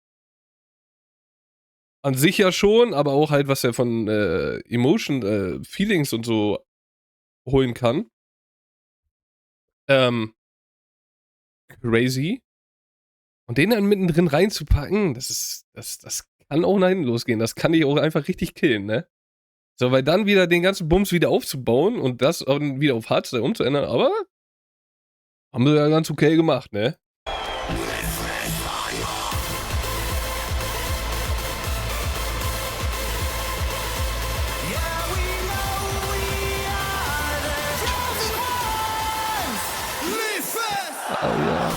An sich ja schon, aber auch halt, was er von Emotion, Feelings und so holen kann. Crazy. Und den dann mittendrin reinzupacken, das kann auch nach hinten losgehen. Das kann dich auch einfach richtig killen, ne? So, weil dann wieder den ganzen Bums wieder aufzubauen und das wieder auf Hardstyle umzuändern, aber haben sie ja ganz okay gemacht, ne? Oh ja.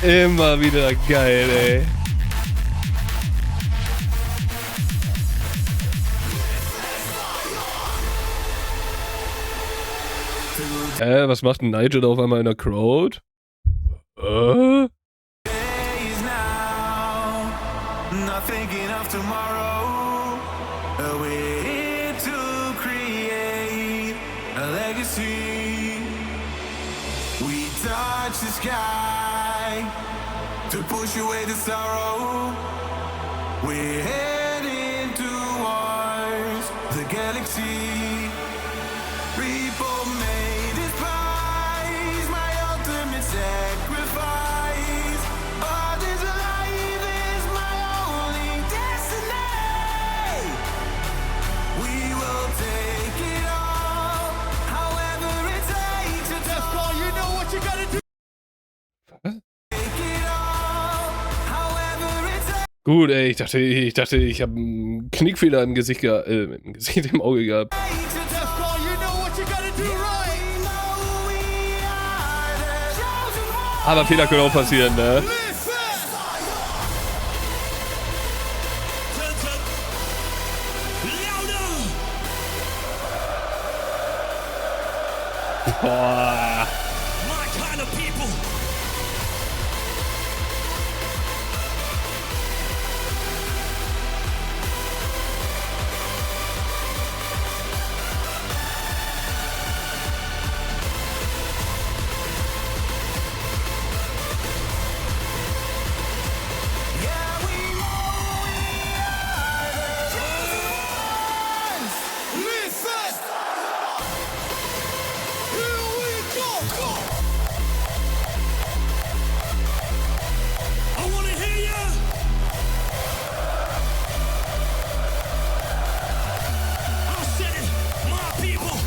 Immer wieder geil, ey. Was macht ein Nigel auf einmal in der Crowd?
Days now, not thinking of tomorrow. We're here to create a legacy. We touch the sky to push away the sorrow. We're heading towards the galaxy. Reaper made his prize, my ultimate sacrifice. All this life is my only destiny. We will take it all, however it takes. It's all you know what you gotta do. Take it all, however it takes.
Gut, ey, ich dachte, ich habe einen Knickfehler im Gesicht, im Auge gehabt. Aber Fehler können auch passieren, ne? Boah.
My kind of people. I wanna hear ya. I said it, my people.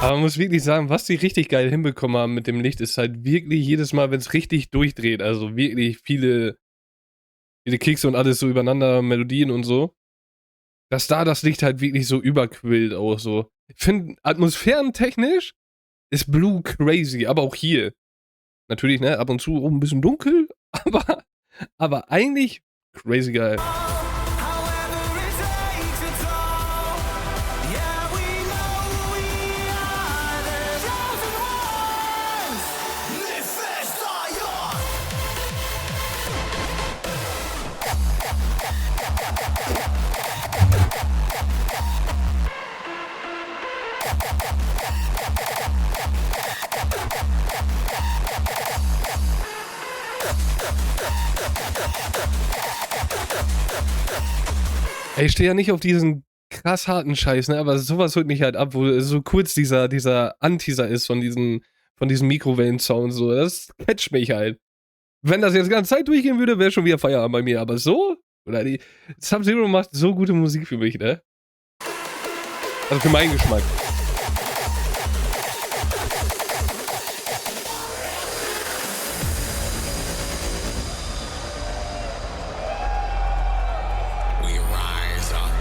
Aber man muss wirklich sagen, was die richtig geil hinbekommen haben mit dem Licht, ist halt wirklich jedes Mal, wenn es richtig durchdreht, also wirklich viele Kicks und alles so übereinander, Melodien und so, dass da das Licht halt wirklich so überquillt auch so. Ich finde, atmosphärentechnisch ist Blue crazy, aber auch hier. Natürlich, ne, ab und zu auch ein bisschen dunkel, aber eigentlich crazy geil.
However it takes, it's all. Yeah, we know we are the chosen ones. Live fast, die young.
Ey, ich stehe ja nicht auf diesen krass harten Scheiß, ne, aber sowas holt mich halt ab, wo so kurz dieser Anteaser ist von diesem Mikrowellen-Sound so, das catcht mich halt. Wenn das jetzt die ganze Zeit durchgehen würde, wäre schon wieder Feierabend bei mir, aber so, oder die Sub-Zero macht so gute Musik für mich, ne? Also für meinen Geschmack.
We rise up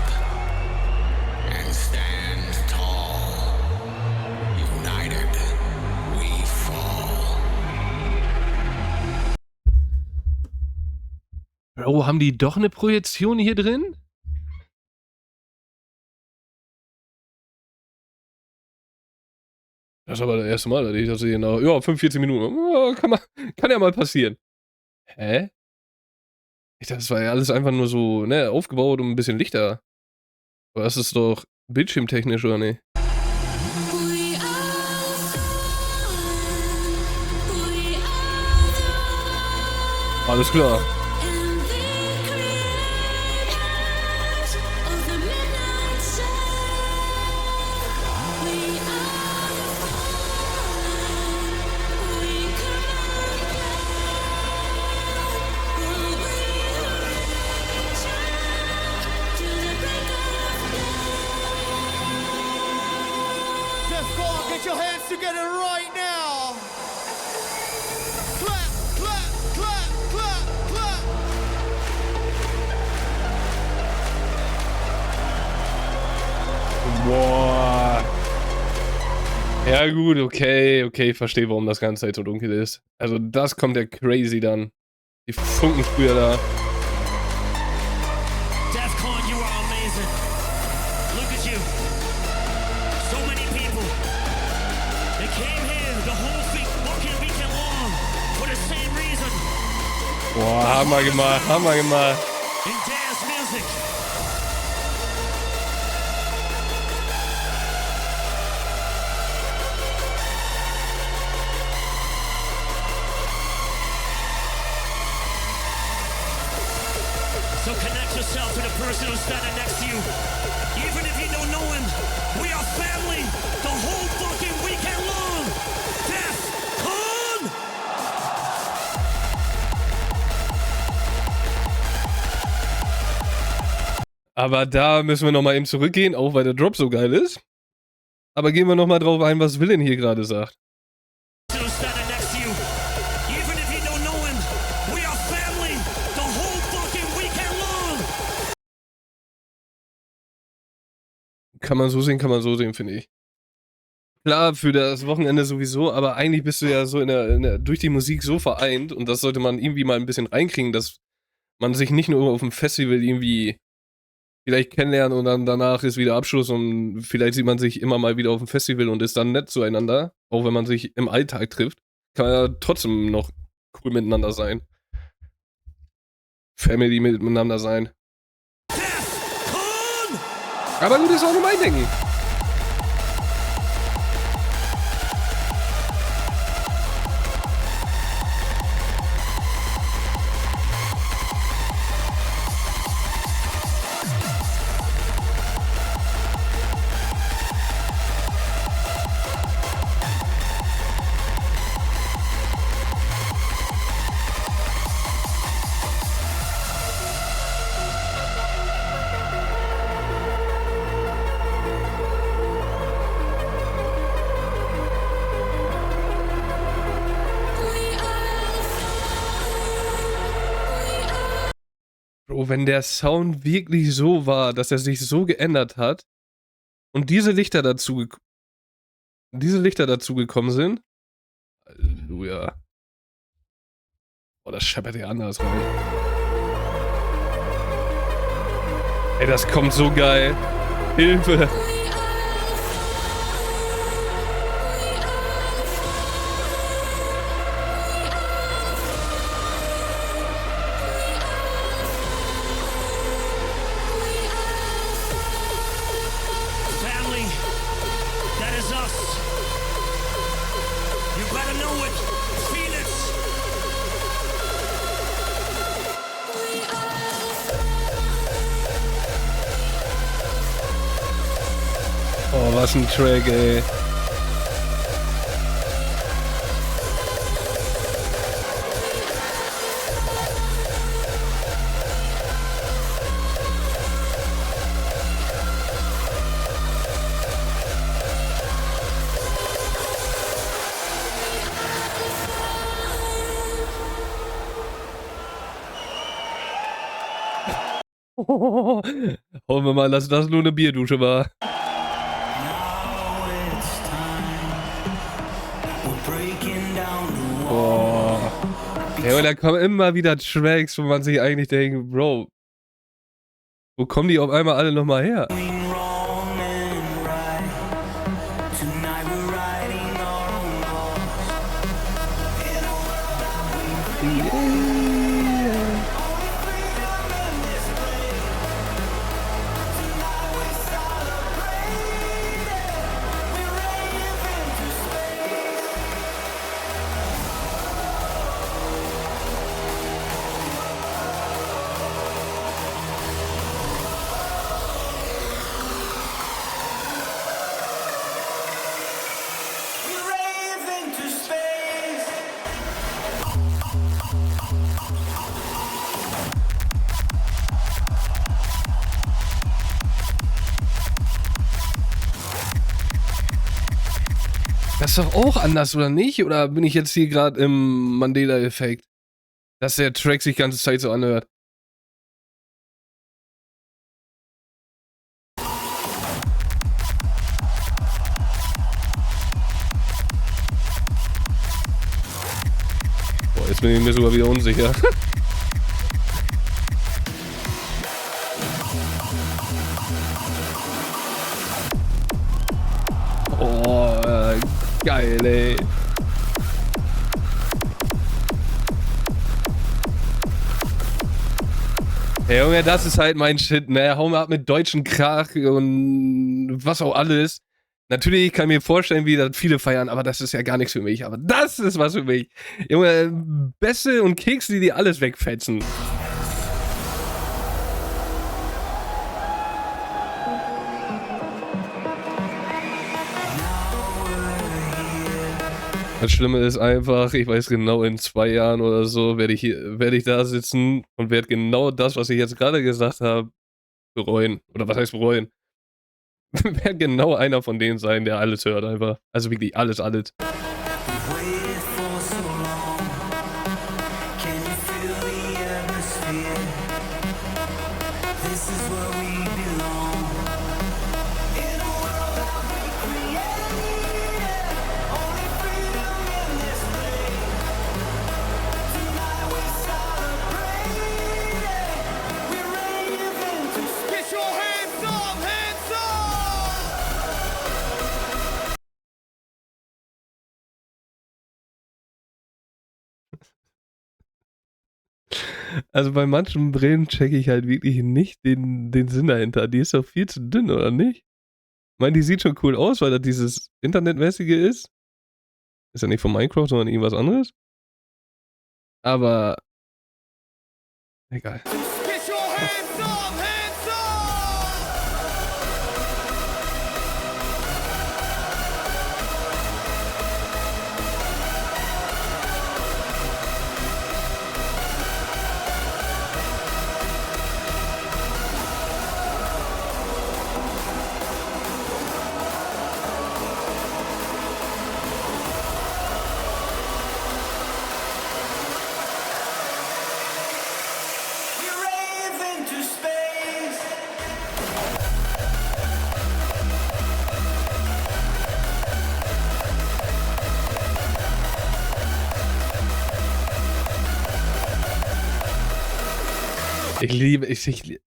and stand tall. United, we fall.
Bro, haben die doch eine Projektion hier drin? Das ist aber das erste Mal, dass ich das sehe. Nach, ja, 45 Minuten. Ja, kann ja mal passieren. Hä? Ich dachte, das war ja alles einfach nur so, ne, aufgebaut und ein bisschen Lichter. Aber das ist doch bildschirmtechnisch, oder ne? Alles klar.
Defcon, get your hands together right now.
Ja gut, okay, ich verstehe, warum das ganze Zeit so dunkel ist. Also das kommt ja crazy dann. Die Funken früher da.
Defcon, you are amazing. Look at you. So many people. They came here the whole fucking weekend long for the same reason.
Boah, Hammer gemacht.
In dance music. So connect yourself to the person who's standing next to you. Even if you don't know him, we are family the whole fucking weekend long. Defcon!
Aber da müssen wir nochmal eben zurückgehen, auch weil der Drop so geil ist. Aber gehen wir nochmal drauf ein, was Villain hier gerade sagt.
Who's standing next to you. Even if you don't know him, we are family the whole fucking weekend long.
Kann man so sehen, finde ich. Klar, für das Wochenende sowieso, aber eigentlich bist du ja so durch die Musik so vereint und das sollte man irgendwie mal ein bisschen reinkriegen, dass man sich nicht nur auf dem Festival irgendwie vielleicht kennenlernen und dann danach ist wieder Abschluss und vielleicht sieht man sich immer mal wieder auf dem Festival und ist dann nett zueinander, auch wenn man sich im Alltag trifft, kann man ja trotzdem noch cool miteinander sein. Family miteinander sein.
Defcon!
Aber gut, ist auch nur mein Ding. Bro, wenn der Sound wirklich so war, dass er sich so geändert hat und diese Lichter dazu gekommen sind. Halleluja. Oh, das scheppert ja anders rein. Ey, das kommt so geil. Hilfe.
Family, that is us. You better know it. Feel it.
Oh, was ein Track, ey. Hoffen wir mal, dass das nur eine Bierdusche war. Boah. Ey, und da kommen immer wieder Tracks, wo man sich eigentlich denkt, Bro, wo kommen die auf einmal alle nochmal her? Das ist doch auch anders, oder nicht? Oder bin ich jetzt hier gerade im Mandela-Effekt? Dass der Track sich die ganze Zeit so anhört. jetzt bin ich mir sogar wieder unsicher. Oh, geil, ey. Hey, Junge, das ist halt mein Shit, ne? Hau mal ab mit deutschen Krach und was auch alles. Natürlich kann ich mir vorstellen, wie das viele feiern, aber das ist ja gar nichts für mich. Aber das ist was für mich. Junge, Bässe und Kekse, die dir alles wegfetzen. Das Schlimme ist einfach, ich weiß genau, in 2 Jahren oder so werde ich da sitzen und werde genau das, was ich jetzt gerade gesagt habe, bereuen. Oder was heißt bereuen? Werde genau einer von denen sein, der alles hört einfach. Also wirklich alles.
Get your hands up, hands up!
Also bei manchen Brillen checke ich halt wirklich nicht den Sinn dahinter. Die ist doch viel zu dünn, oder nicht? Ich meine, die sieht schon cool aus, weil das dieses Internetmäßige ist. Ist ja nicht von Minecraft, sondern irgendwas anderes. Aber egal.
Get your hands up, hands up! We rave into space.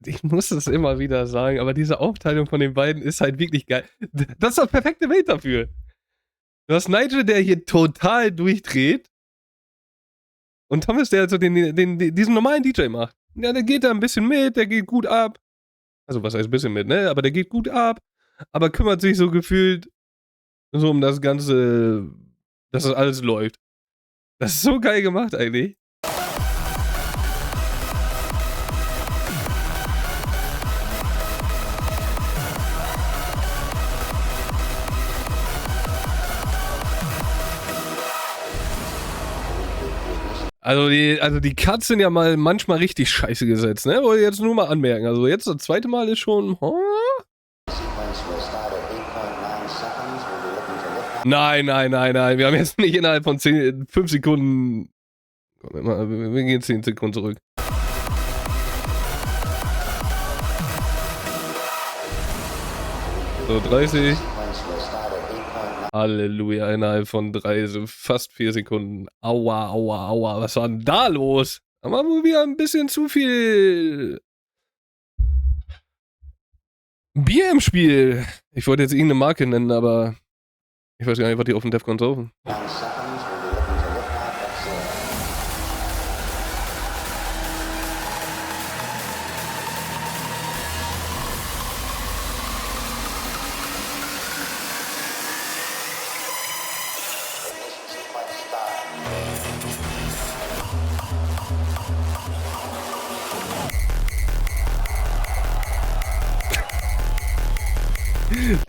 Ich muss es immer wieder sagen, aber diese Aufteilung von den beiden ist halt wirklich geil. Das ist das perfekte Bild dafür. Du hast Nigel, der hier total durchdreht. Und Thomas, der so diesen normalen DJ macht. Ja, der geht da ein bisschen mit, der geht gut ab. Also, was heißt ein bisschen mit, ne? Aber der geht gut ab. Aber kümmert sich so gefühlt so um das Ganze, dass das alles läuft. Das ist so geil gemacht eigentlich. Also die Cuts sind ja mal manchmal richtig scheiße gesetzt, ne? Wollte ich jetzt nur mal anmerken. Also jetzt das zweite Mal ist schon. Nein. Wir haben jetzt nicht innerhalb von 5 Sekunden. Komm, wir gehen 10 Sekunden zurück. So, 30. Halleluja, innerhalb von 3, so fast 4 Sekunden. Aua. Was war denn da los? Da war wohl wieder ein bisschen zu viel Bier im Spiel. Ich wollte jetzt irgendeine Marke nennen, aber ich weiß gar nicht, was die auf dem Defcon saufen.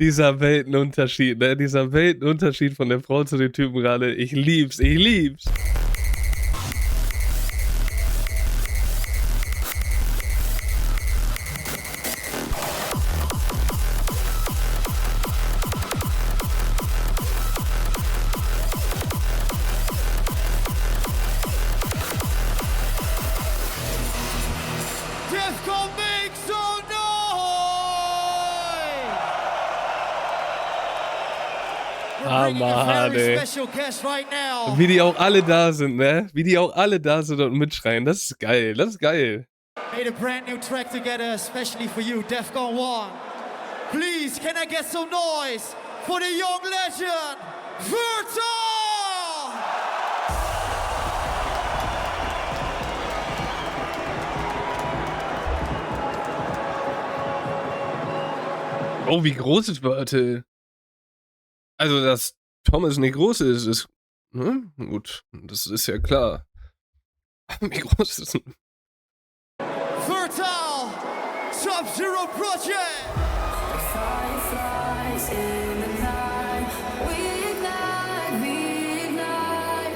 Dieser Weltenunterschied, ne? Dieser Weltenunterschied von der Frau zu dem Typen gerade. Ich lieb's.
Defcon, make some noise!
Hammer,
a very
ey.
special guest right now.
Wie die auch alle da sind, ne? Wie die auch alle da sind und mitschreien. Das ist geil, das ist geil.
Made a brand new track together especially for you, Defcon 1. Please, can I get some noise for the young legend, Virtual!
Oh, wie groß ist Wörtel? Also, dass Thomas nicht groß ist, ist. Ne? Gut, das ist ja klar. Wie groß ist denn?
Virtual! Sub-Zero Project!
Fireflies in the night, we ignite,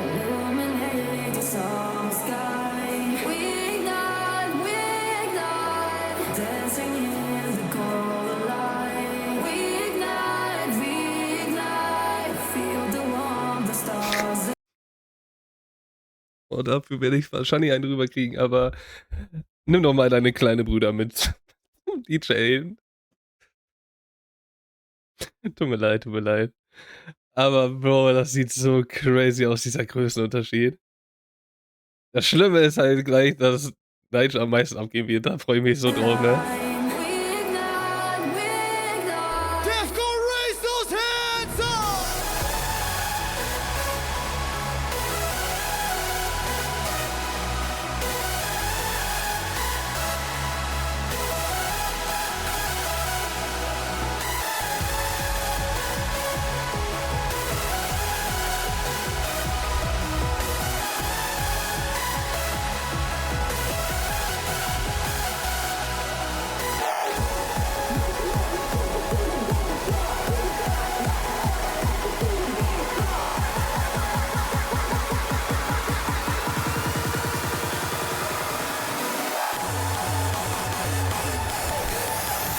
illuminate the summer sky. We ignite, dancing in the cold light. We ignite, feel the warmth, the stars.
Oh, dafür werde ich wahrscheinlich einen drüber kriegen, aber nimm doch mal deine kleine Brüder mit. DJ. Tut mir leid. Aber Bro, das sieht so crazy aus, dieser Größenunterschied. Das Schlimme ist halt gleich, dass Nigel am meisten abgehen wird. Da freue ich mich so drauf, ne?
Defcon, raise those hands up!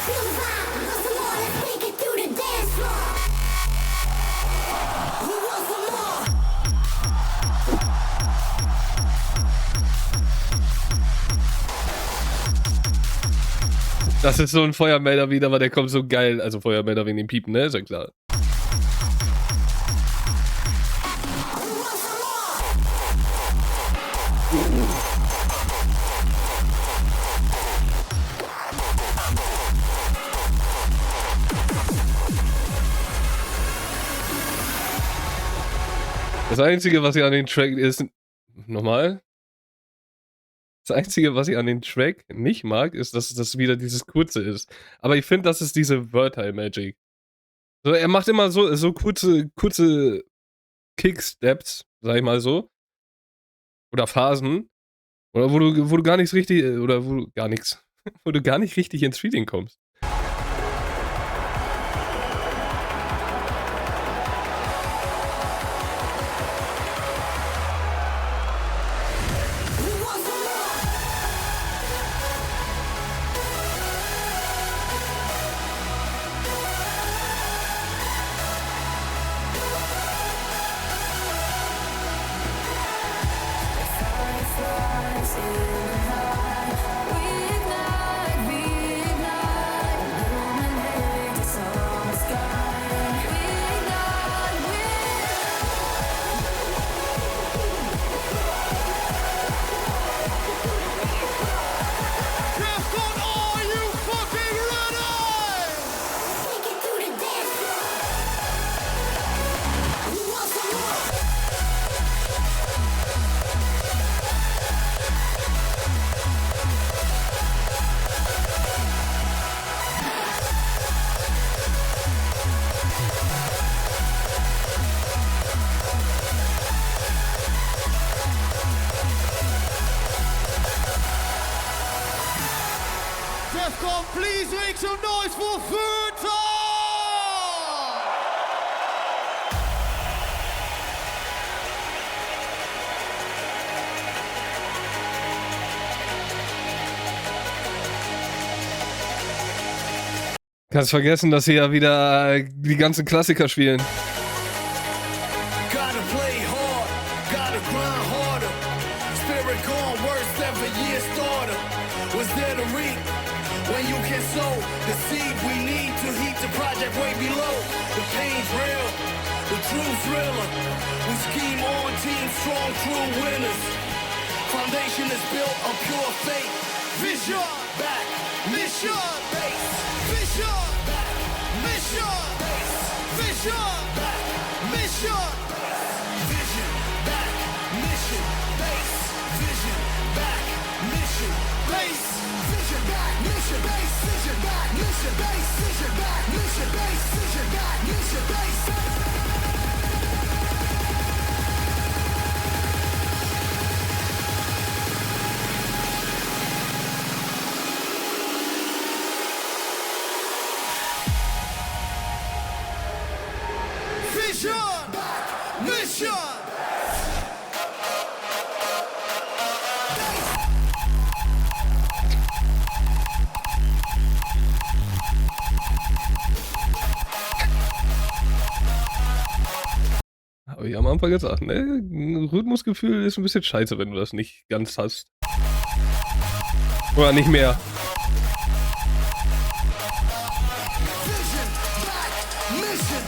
Feel the vibe, want some more, let's take it through the dance floor. Who wants some more?
Das ist so ein Feuermelder wieder, aber der kommt so geil. Also Feuermelder wegen dem Piepen, ne? Ist ja klar. Das Einzige, was ich an den Track ist. Nochmal. Das Einzige, was ich an den Track nicht mag, ist, dass das wieder dieses Kurze ist. Aber ich finde, das ist diese Vertile-Magic. So, er macht immer so kurze Kicksteps, sag ich mal so. Oder Phasen. Oder wo du gar nichts richtig. Oder wo du gar nichts. Wo du gar nicht richtig ins Feeling kommst.
Who wants some more? Fireflies in the night, we ignite, illuminate the summer sky. We
Defcon, are you fucking ready?
take it through the dance floor. Who wants some more?
Defcon, please make some noise for Virtual!
Kannst vergessen, dass sie ja wieder die ganzen Klassiker spielen.
Gotta play hard, gotta grind harder. Spirit gone worse, 7-year starter. Was there to reap when you can sow the seed we need to heat the project way below. The pain's real, the true thriller. We scheme on team, strong, true winners. Foundation is built on pure faith. Vision, back, mission, base. Vision, back, mission, base. Vision, back, mission. Vision, back, mission, base. Vision, back, mission, base. Vision, back, mission, base. Vision, back, mission, base. Vision, back, mission, base. Vision, back, mission, base. Vision, mission.
Habe ich am Anfang gesagt, ne? Ein Rhythmusgefühl ist ein bisschen scheiße, wenn du das nicht ganz hast. Oder nicht mehr.
Vision, back, mission.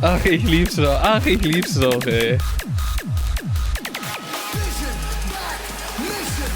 Ach, ich lieb's doch. Ach, ich lieb's doch, ey.
Vision, back, mission.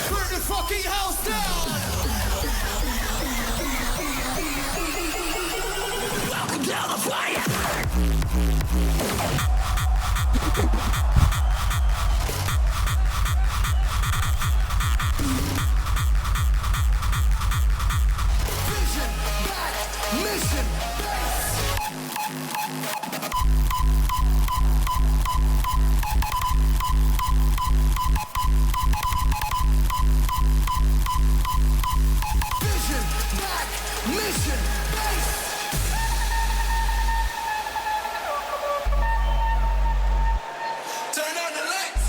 Burn the fucking house down. Welcome to the fire. Vision, back, mission, base. Vision, back, mission, base. Turn on the lights.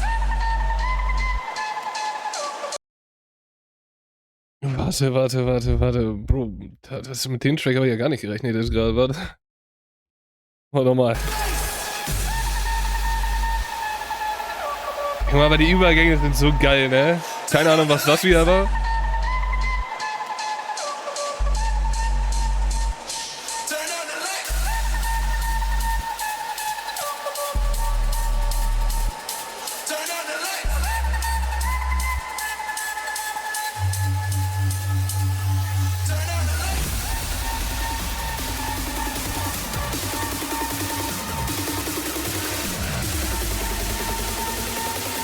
Warte. Bro, mit dem Track habe ich ja gar nicht gerechnet jetzt gerade. Warte. Nochmal. Guck mal, aber die Übergänge sind so geil, ne? Keine Ahnung, was das wieder war.
Turn on the lights. Turn on the lights. Turn on the lights.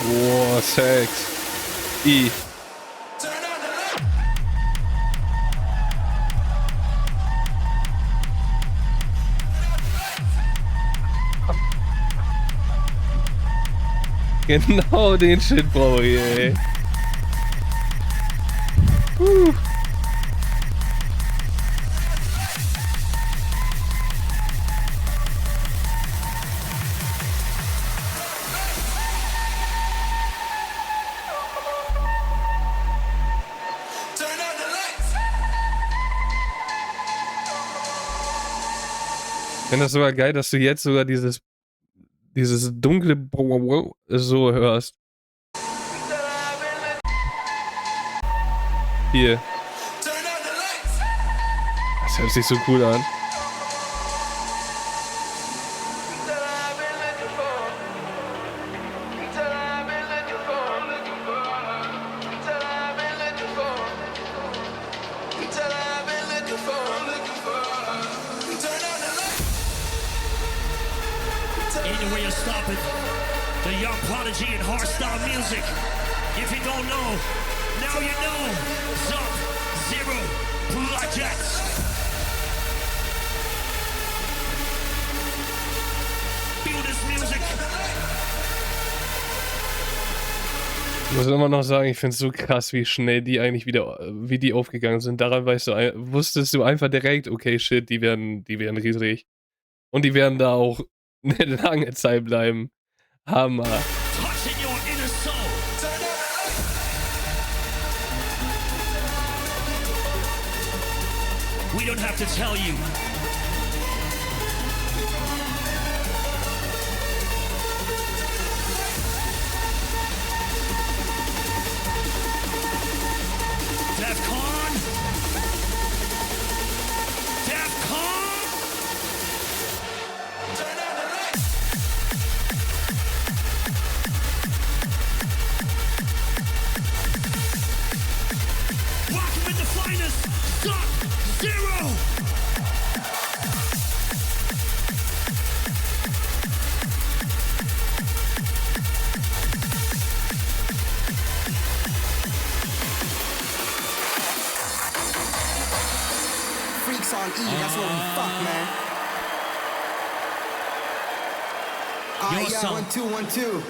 Boah, Sex. I.
Turn on the lights.
Genau den Shit brauche ich, ey.
Turn on the lights.
Ich finde das sogar geil, dass du jetzt sogar dieses dunkle so hörst. Hier.
Turn on the lights.
Das hört sich so cool an.
Ain't no way of stopping the young prodigy and hardstyle music. If you don't know, now you know. Sub-Zero Projects. Feel this music.
Ich muss immer noch sagen, ich finde es so krass, wie schnell die eigentlich wieder, wie die aufgegangen sind. Daran wusstest du einfach direkt, okay, shit, die werden riesig. Und die werden da auch eine lange Zeit bleiben. Hammer.
Touching your inner soul. We don't have to tell you. DEFCON. DEFCON. Rocking with the finest. Sub-Zero.
Freaks on E, that's what we fuck, man.
Your
Yeah,
song.
1 2 1 2.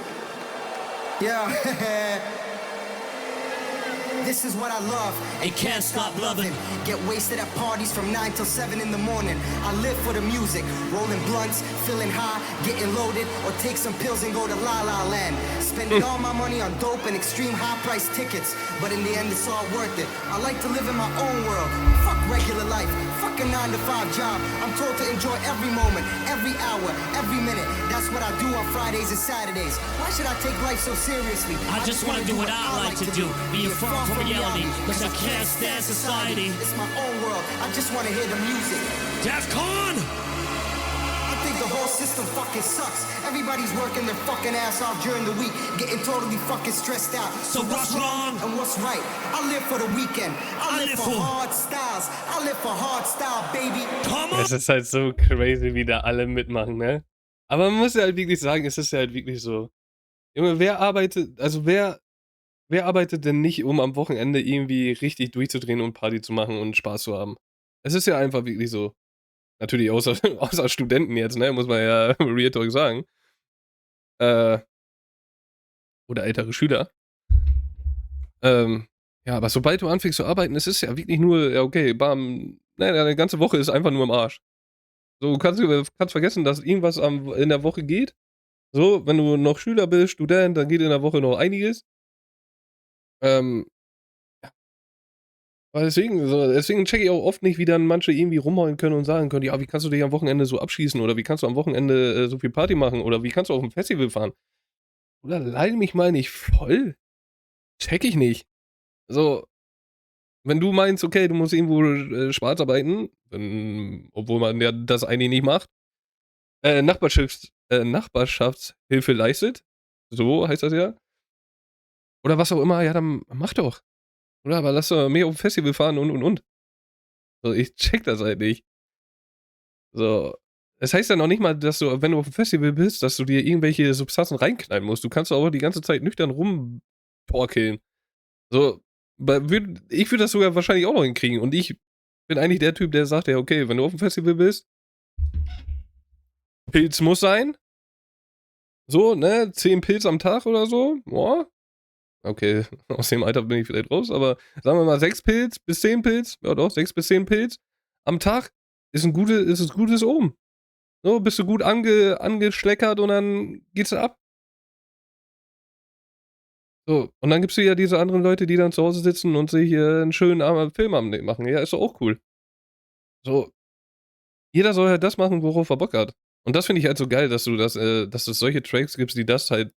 Yeah. This is what I love.
And can't stop loving.
Get wasted at parties from 9 till 7 in the morning. I live for the music. Rolling blunts, feeling high, getting loaded, or take some pills and go to La La Land. Spending all my money on dope and extreme high price tickets. But in the end, it's all worth it. I like to live in my own world. Fuck regular life. Fuck a 9 to 5 job. I'm told to enjoy every moment, every hour, every minute. That's what I do on Fridays and Saturdays. Why should I take life so seriously?
I just wanna do what I like to do. Be far from reality, cause I can't stand society.
It's my own world. I just wanna hear the music.
DEFCON!
I think the whole system fucking sucks. Everybody's working their fucking ass off during the week, getting totally fucking stressed out.
So what's wrong?
And what's right? I live for the weekend. I live for hard styles. I live for hard style, baby.
Come on!
Es ist halt so crazy, wie da alle mitmachen, ne? Aber man muss ja halt wirklich sagen, es ist ja halt wirklich so. Junge, wer arbeitet denn nicht, um am Wochenende irgendwie richtig durchzudrehen und Party zu machen und Spaß zu haben? Es ist ja einfach wirklich so. Natürlich außer Studenten jetzt, ne? Muss man ja Real Talk sagen. Oder ältere Schüler. Ja, aber sobald du anfängst zu arbeiten, es ist ja wirklich nur, ja okay, bam, ne, deine ganze Woche ist einfach nur im Arsch. So, kannst vergessen, dass irgendwas in der Woche geht. So, wenn du noch Schüler bist, Student, dann geht in der Woche noch einiges. Ja. Aber deswegen checke ich auch oft nicht, wie dann manche irgendwie rumheulen können und sagen können, ja, wie kannst du dich am Wochenende so abschießen oder wie kannst du am Wochenende so viel Party machen oder wie kannst du auf ein Festival fahren? Oder leih mich mal nicht voll. Check ich nicht. Also, wenn du meinst, okay, du musst irgendwo schwarz arbeiten, obwohl man ja das eigentlich nicht macht, Nachbarschaftshilfe leistet, so heißt das ja. Oder was auch immer, ja, dann mach doch. Oder aber lass doch mehr auf ein Festival fahren und. So, ich check das halt nicht. So. Es heißt ja noch nicht mal, dass du, wenn du auf dem Festival bist, dass du dir irgendwelche Substanzen reinknallen musst. Du kannst auch die ganze Zeit nüchtern rumtorkeln. So, ich würde das sogar wahrscheinlich auch noch hinkriegen. Und ich bin eigentlich der Typ, der sagt, ja, okay, wenn du auf dem Festival bist, Pilz muss sein. So, ne, 10 Pilz am Tag oder so. Boah. Okay, aus dem Alter bin ich vielleicht raus, aber sagen wir mal 6 Pilz bis 10 Pilz. Ja doch, 6 bis 10 Pilz am Tag ist ein gutes Omen. So, bist du gut angeschleckert und dann geht's ab. So, und dann gibt's ja diese anderen Leute, die dann zu Hause sitzen und sich einen schönen Film am machen. Ja, ist doch auch cool. So, jeder soll halt das machen, worauf er Bock hat. Und das finde ich halt so geil, dass es solche Tracks gibt, die das halt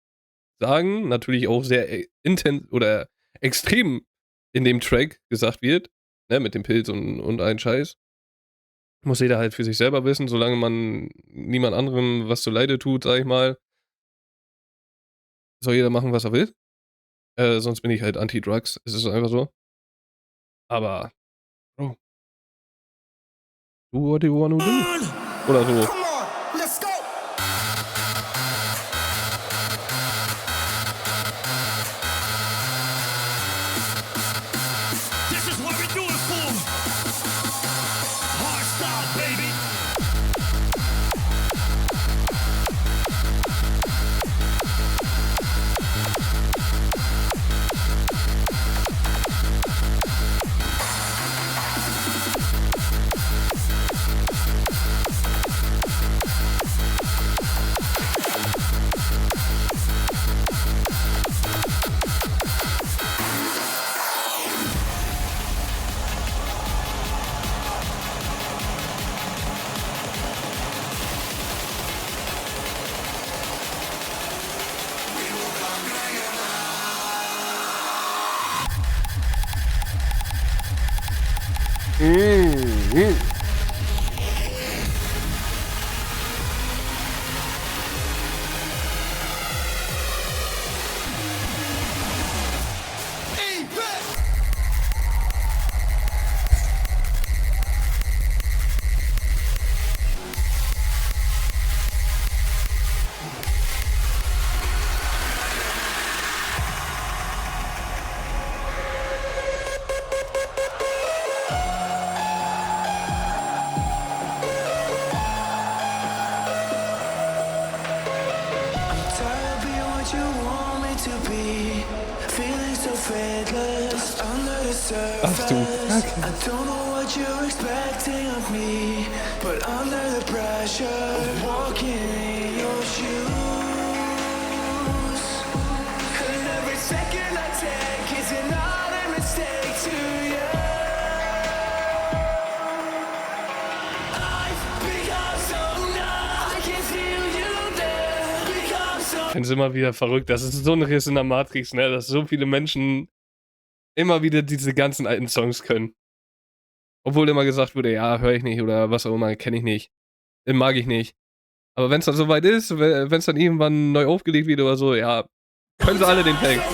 sagen, natürlich auch sehr intens oder extrem in dem Track gesagt wird, ne, mit dem Pilz und allen Scheiß. Muss jeder halt für sich selber wissen, solange man niemand anderem was zuleide tut, sag ich mal. Soll jeder machen, was er will. Sonst bin ich halt Anti-Drugs. Es ist einfach so. Aber, Bro. Do what you wanna do. Oder so.
Come on, let's go.
This is what we do it for. Hardstyle, baby.
Tell me what you want me to be. Feeling so faithless under the surface.
Ach du Kacke.
I don't know what you're expecting of me, but under the pressure of walking in your shoes. And every second I take is another mistake to you. I've become so numb, I can feel you there. Become so
Ich finde es immer wieder verrückt. Das ist so ein Riss in der Matrix, ne? Dass so viele Menschen immer wieder diese ganzen alten Songs können. Obwohl immer gesagt wurde, ja, höre ich nicht oder was auch immer, kenne ich nicht. Mag ich nicht. Aber wenn es dann soweit ist, wenn es dann irgendwann neu aufgelegt wird oder so, ja, können sie alle den Text.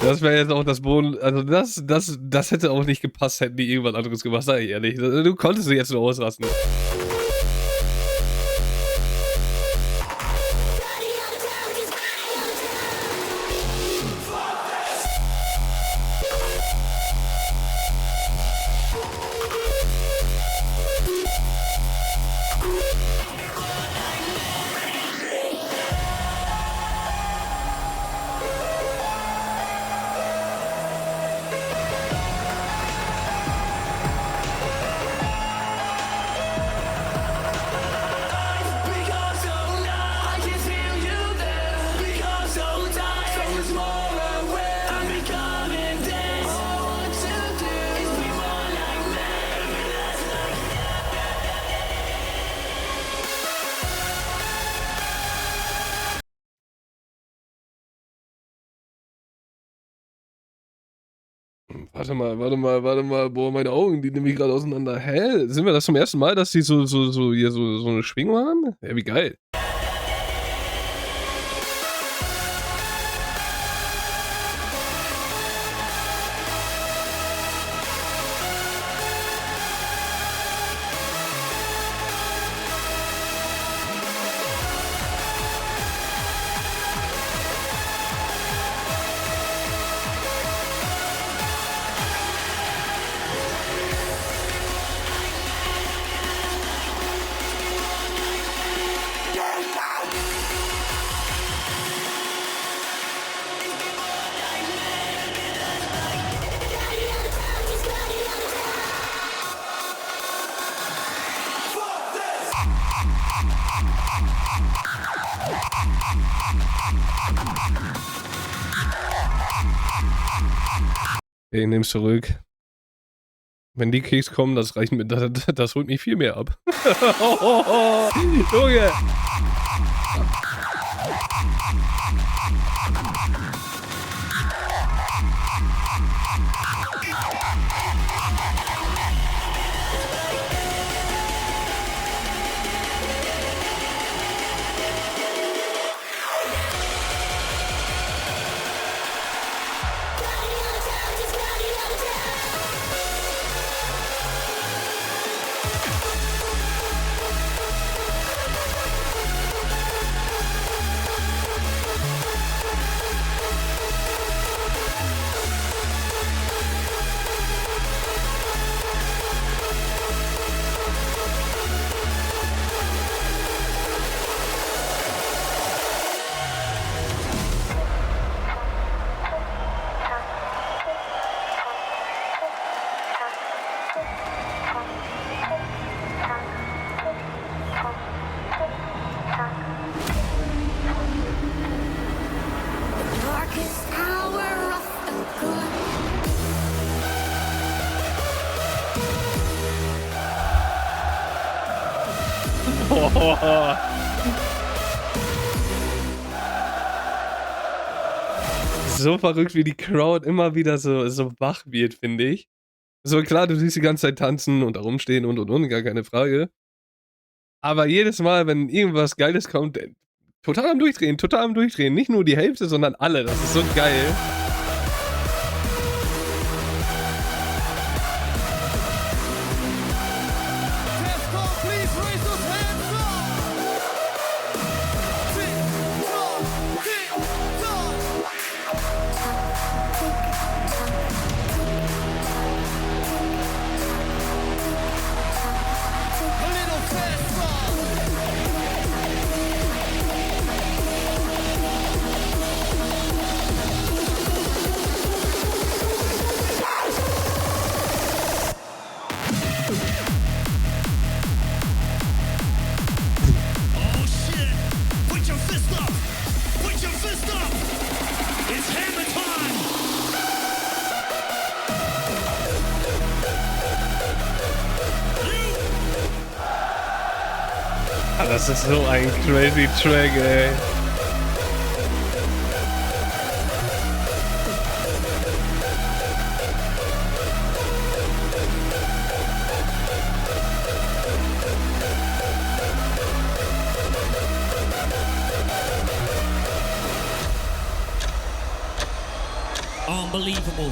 Das wäre jetzt auch das Boden, also das hätte auch nicht gepasst, hätten die irgendwas anderes gemacht, sag ich ehrlich. Du konntest sie jetzt nur ausrasten. Warte mal. Boah, meine Augen, die nehmen mich gerade auseinander. Hä? Sind wir das zum ersten Mal, dass die so hier so eine Schwingung haben? Ja, wie geil. Ich nehm's zurück. Wenn die Keks kommen, das reicht mir, das holt mich viel mehr ab. Junge! So verrückt, wie die Crowd immer wieder so wach wird, finde ich. So klar, du siehst die ganze Zeit tanzen und da rumstehen und, gar keine Frage. Aber jedes Mal, wenn irgendwas Geiles kommt, total am Durchdrehen. Nicht nur die Hälfte, sondern alle. Das ist so geil.
Oh shit! Put your fist up! Put your fist up! It's hammer time!
Ah, das ist so ein crazy Track, ey.
Unbelievable.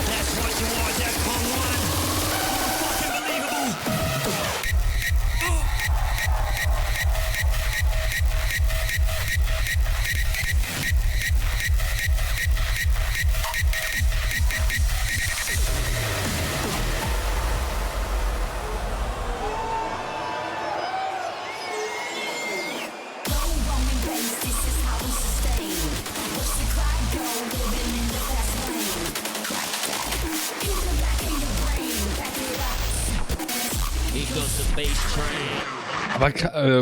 That's what you are, Defcon 1. Fucking believable. Here goes the bass train.
Aber,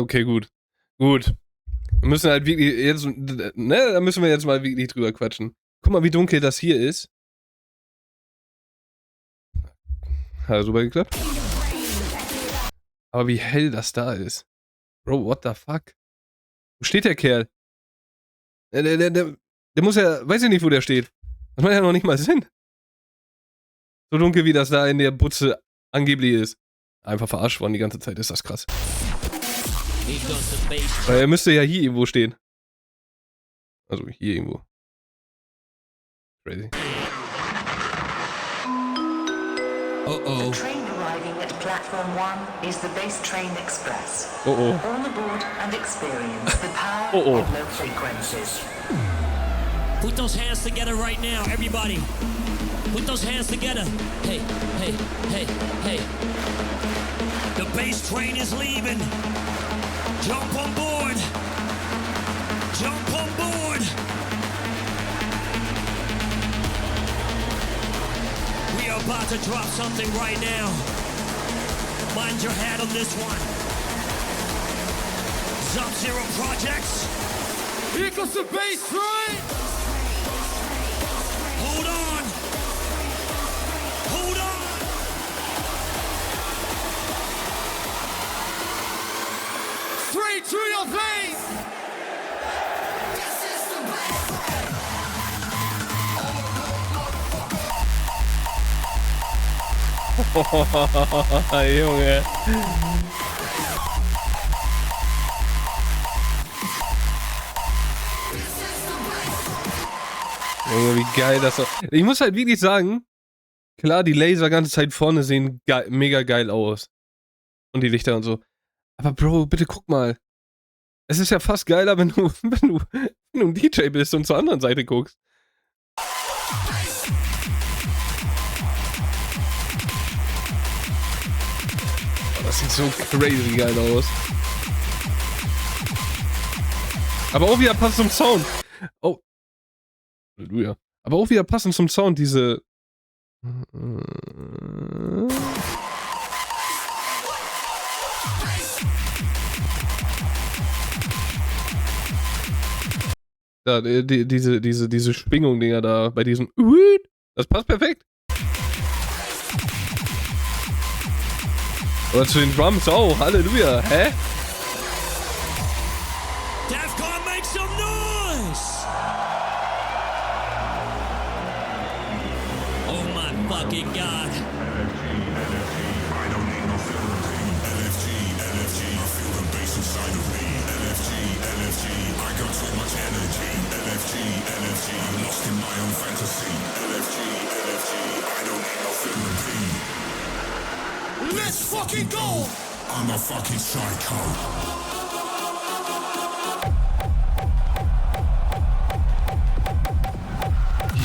okay, gut. Gut. Wir müssen halt wirklich jetzt, ne, da müssen wir jetzt mal wirklich drüber quatschen. Guck mal, wie dunkel das hier ist. Hat das super geklappt? Aber wie hell das da ist. Bro, what the fuck? Wo steht der Kerl? Der muss ja, weiß ich nicht, wo der steht. Das macht ja noch nicht mal Sinn. So dunkel, wie das da in der Butze angeblich ist. Einfach verarscht worden die ganze Zeit, ist das krass. Weil er müsste ja hier irgendwo stehen. Also hier irgendwo. Crazy.
The train arriving at platform 1 is the Base Train Express.
Oh.
All aboard and experience the power of low frequencies.
Put those hands together right now, everybody. Put those hands together. Hey, hey, hey, hey. The bass train is leaving. Jump on board. Jump on board. We are about to drop something right now. Mind your hat on this one. Sub-Zero Projects.
Here comes the bass train.
Hold on. Hold on.
Straight to your face.
Junge. Junge, wie geil das ist. Ich muss halt wirklich sagen, klar, die Laser ganze Zeit vorne sehen mega geil aus. Und die Lichter und so. Aber Bro, bitte guck mal. Es ist ja fast geiler, wenn du ein DJ bist und zur anderen Seite guckst. Das sieht so crazy geil aus. Aber auch wieder passend zum Sound. Oh. Halleluja. Aber auch wieder passend zum Sound, diese. Ja, diese Schwingung-Dinger da bei diesem. Das passt perfekt. Oder zu den Drums auch. Halleluja. Hä?
Defcon, make some noise! Oh my fucking god.
Let's fucking go!
I'm a fucking psycho.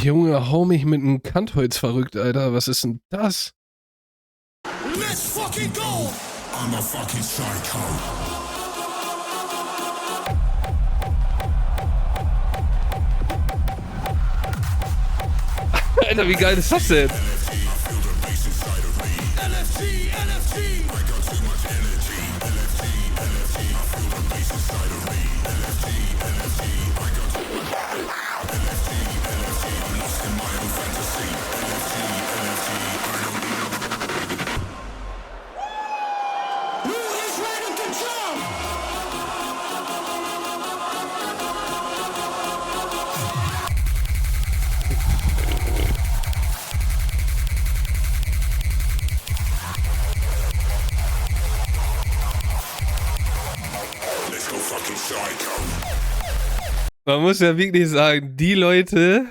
Junge, hau mich mit einem Kantholz verrückt, Alter. Was ist denn das?
Let's fucking go!
I'm a fucking psycho.
Alter, wie geil ist das denn? Man muss ja wirklich sagen, die Leute,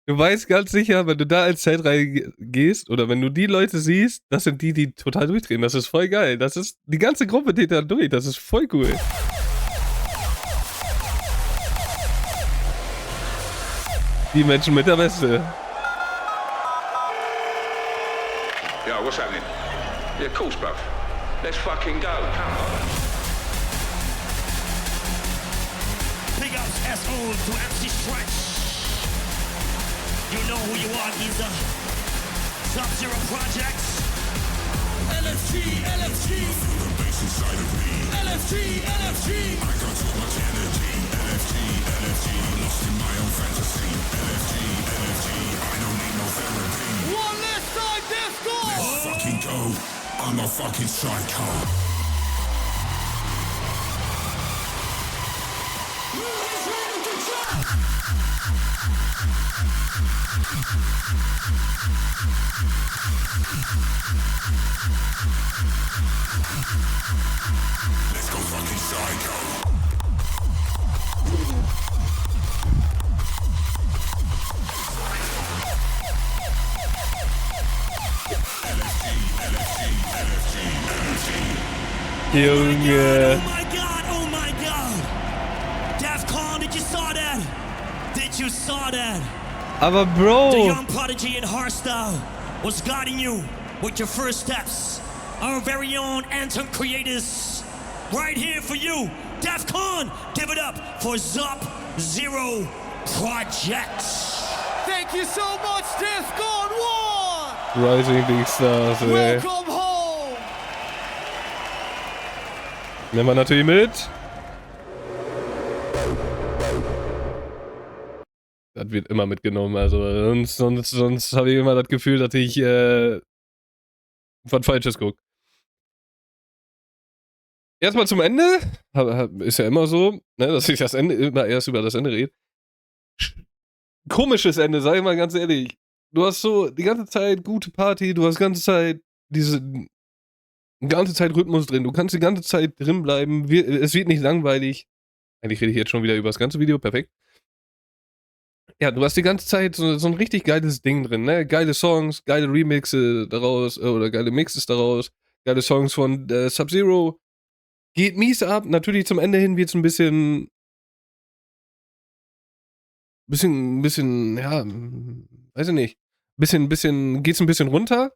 du weißt ganz sicher, wenn du da als Zeitreihe gehst oder wenn du die Leute siehst, das sind die, die total durchdrehen. Das ist voll geil. Das ist, die ganze Gruppe geht da durch. Das ist voll cool. Die Menschen mit der Weste.
Yo, what's happening? Yeah, of course, bruv. Let's fucking go. Come on.
Big ups SO to MC Stretch. You know who you are, Giza. Sub-Zero Projects.
LFG, LFG.
Feel the bass inside of me.
LFG, LFG.
I got too much energy. LFG, LFG. Lost in my own fantasy. LFG, LFG. I don't need no therapy.
One last time, let's go!
Let's fucking go. I'm a fucking psycho. Let's go fucking psycho.
Junge.
Oh my god! Defcon, did you saw that? Did you saw that?
Aber
The
Bro.
young prodigy in hardstyle was guiding you with your first steps. Our very own Anthem creators, right here for you. Defcon, give it up for Sub-Zero Projects.
Thank you so much, Defcon 1!
Rising Big Stars, ey.
Welcome home!
Nehmen wir natürlich mit. Das wird immer mitgenommen, also sonst habe ich immer das Gefühl, dass ich was Falsches gucke. Erstmal zum Ende. Ist ja immer so, ne, dass ich das Ende immer erst über das Ende rede. Komisches Ende, sag ich mal ganz ehrlich. Du hast so die ganze Zeit gute Party, du hast die ganze Zeit Rhythmus drin, du kannst die ganze Zeit drin bleiben, es wird nicht langweilig. Eigentlich rede ich jetzt schon wieder über das ganze Video, perfekt. Ja, du hast die ganze Zeit so ein richtig geiles Ding drin, ne? Geile Songs, geile Remixe daraus, oder geile Mixes daraus, geile Songs von Sub-Zero. Geht mies ab, natürlich zum Ende hin wird es ein bisschen, ja, weiß ich nicht. Geht's ein bisschen runter,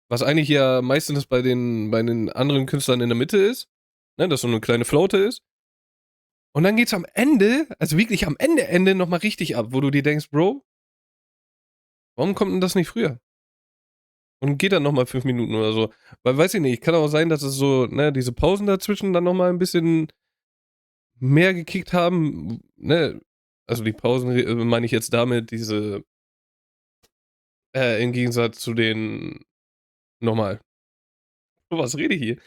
was eigentlich ja meistens bei den anderen Künstlern in der Mitte ist, ne, dass so eine kleine Flaute ist. Und dann geht's am Ende, also wirklich am Ende nochmal richtig ab, wo du dir denkst, Bro, warum kommt denn das nicht früher? Und geht dann nochmal 5 Minuten oder so. Weil, weiß ich nicht, kann auch sein, dass es so, ne, diese Pausen dazwischen dann nochmal ein bisschen mehr gekickt haben, ne, also die Pausen meine ich jetzt damit, diese, im Gegensatz zu den, nochmal, Was rede ich hier?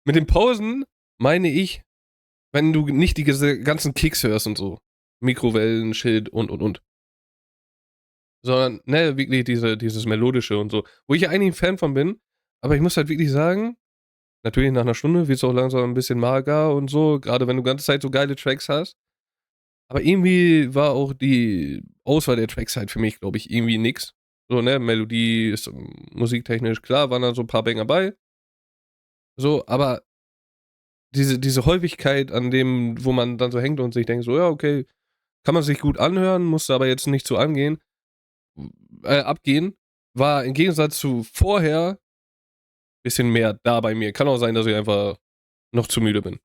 Mit den Pausen meine ich, wenn du nicht diese ganzen Kicks hörst und so. Mikrowellen, Schild und. Sondern, ne, wirklich dieses Melodische und so. Wo ich ja eigentlich ein Fan von bin, aber ich muss halt wirklich sagen, natürlich nach einer Stunde wird es auch langsam ein bisschen mager und so, gerade wenn du ganze Zeit so geile Tracks hast. Aber irgendwie war auch die Auswahl der Tracks halt für mich, glaube ich, irgendwie nix. So, ne, Melodie ist musiktechnisch klar, waren da so ein paar Banger bei. So, aber diese Häufigkeit an dem, wo man dann so hängt und sich denkt, so, ja, okay, kann man sich gut anhören, musste aber jetzt nicht so abgehen, war im Gegensatz zu vorher bisschen mehr da bei mir. Kann auch sein, dass ich einfach noch zu müde bin.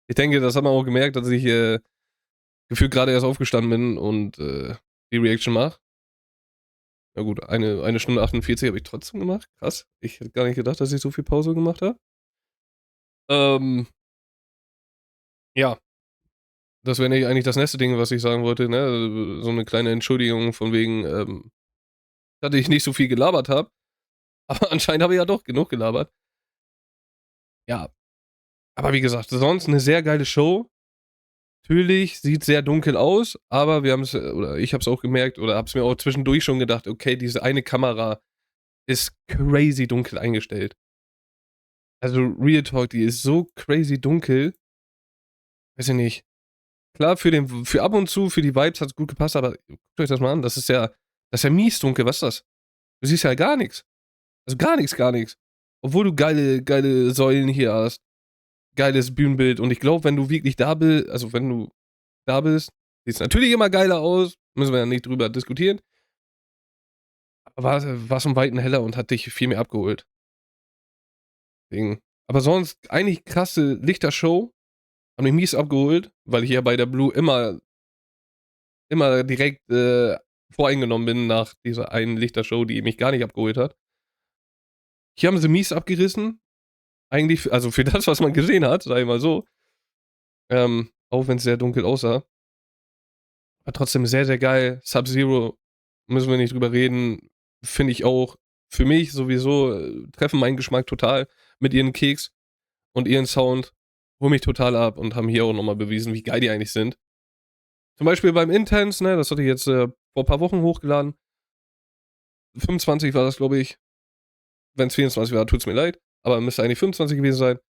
Ich denke, das hat man auch gemerkt, dass ich gefühlt gerade erst aufgestanden bin und die Reaction mache. Na gut, eine Stunde 48 habe ich trotzdem gemacht. Krass. Ich hätte gar nicht gedacht, dass ich so viel Pause gemacht habe. Ja. Das wäre eigentlich das nächste Ding, was ich sagen wollte, ne? So eine kleine Entschuldigung von wegen, dass ich nicht so viel gelabert habe. Aber anscheinend habe ich ja doch genug gelabert. Ja. Aber wie gesagt, sonst eine sehr geile Show. Natürlich sieht sehr dunkel aus, aber wir haben es, oder ich habe es auch gemerkt, oder habe es mir auch zwischendurch schon gedacht, okay, diese eine Kamera ist crazy dunkel eingestellt. Also Real Talk, die ist so crazy dunkel. Weiß ich nicht. Klar, für ab und zu, für die Vibes hat es gut gepasst, aber guckt euch das mal an, das ist ja mies dunkel, was ist das? Du siehst ja gar nichts. Also gar nichts. Obwohl du geile Säulen hier hast. Geiles Bühnenbild und ich glaube, wenn du wirklich da bist, also wenn du da bist, sieht es natürlich immer geiler aus, müssen wir ja nicht drüber diskutieren. Aber war es um Weiten heller und hat dich viel mehr abgeholt. Deswegen. Aber sonst eigentlich krasse Lichtershow. Haben mich mies abgeholt, weil ich ja bei der Blue immer direkt voreingenommen bin nach dieser einen Lichtershow, die mich gar nicht abgeholt hat. Hier haben sie mies abgerissen. Eigentlich, also für das, was man gesehen hat, sag ich mal so. Auch wenn es sehr dunkel aussah. Aber trotzdem sehr, sehr geil. Sub-Zero, müssen wir nicht drüber reden. Finde ich auch für mich sowieso, treffen meinen Geschmack total mit ihren Keks und ihren Sound. Hol mich total ab und haben hier auch nochmal bewiesen, wie geil die eigentlich sind. Zum Beispiel beim Intense, ne, das hatte ich jetzt vor ein paar Wochen hochgeladen. 25 war das, glaube ich. Wenn es 24 war, tut's mir leid. Aber müsste eigentlich 25 gewesen sein.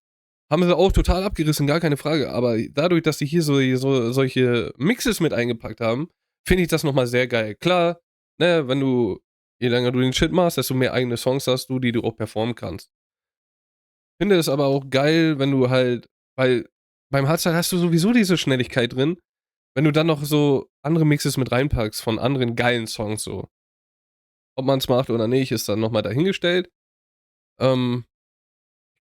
Haben sie auch total abgerissen, gar keine Frage. Aber dadurch, dass sie hier solche Mixes mit eingepackt haben, finde ich das nochmal sehr geil. Klar, ne, je länger du den Shit machst, desto mehr eigene Songs hast du, die du auch performen kannst. Finde es aber auch geil, wenn du halt, weil beim Hardstyle hast du sowieso diese Schnelligkeit drin, wenn du dann noch so andere Mixes mit reinpackst von anderen geilen Songs so. Ob man es macht oder nicht, ist dann nochmal dahingestellt. Ich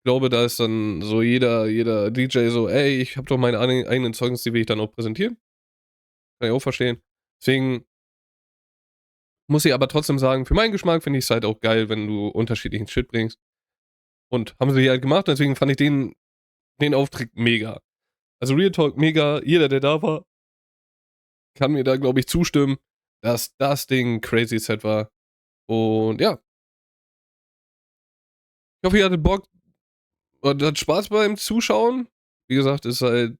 glaube, da ist dann so jeder DJ so, ey, ich habe doch meine eigenen Songs, die will ich dann auch präsentieren. Kann ich auch verstehen. Deswegen muss ich aber trotzdem sagen, für meinen Geschmack finde ich es halt auch geil, wenn du unterschiedlichen Shit bringst. Und haben sie hier halt gemacht, deswegen fand ich den Auftritt mega. Also Real Talk mega, jeder, der da war, kann mir da, glaube ich, zustimmen, dass das Ding crazy Set war. Und ja. Ich hoffe, ihr hattet Bock und hat Spaß beim Zuschauen. Wie gesagt, ist halt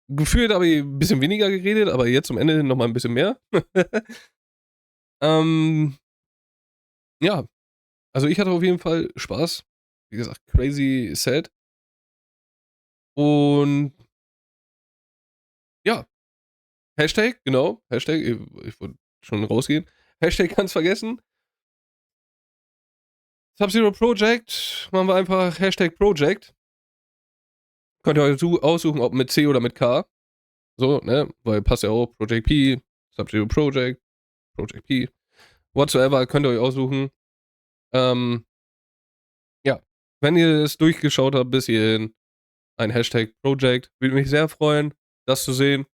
gefühlt habe ich ein bisschen weniger geredet, aber jetzt zum Ende nochmal ein bisschen mehr. Ja. Also ich hatte auf jeden Fall Spaß. Wie gesagt, crazy Set. Und ja. Hashtag, genau. Hashtag, ich wollte schon rausgehen. Hashtag ganz vergessen. Sub-Zero Project. Machen wir einfach Hashtag Project. Könnt ihr euch aussuchen, ob mit C oder mit K. So, ne? Weil passt ja auch. Project P, Sub-Zero Project, Project P. Whatsoever, könnt ihr euch aussuchen. Ja. Wenn ihr es durchgeschaut habt bis hierhin, ein Hashtag Project. Würde mich sehr freuen, das zu sehen.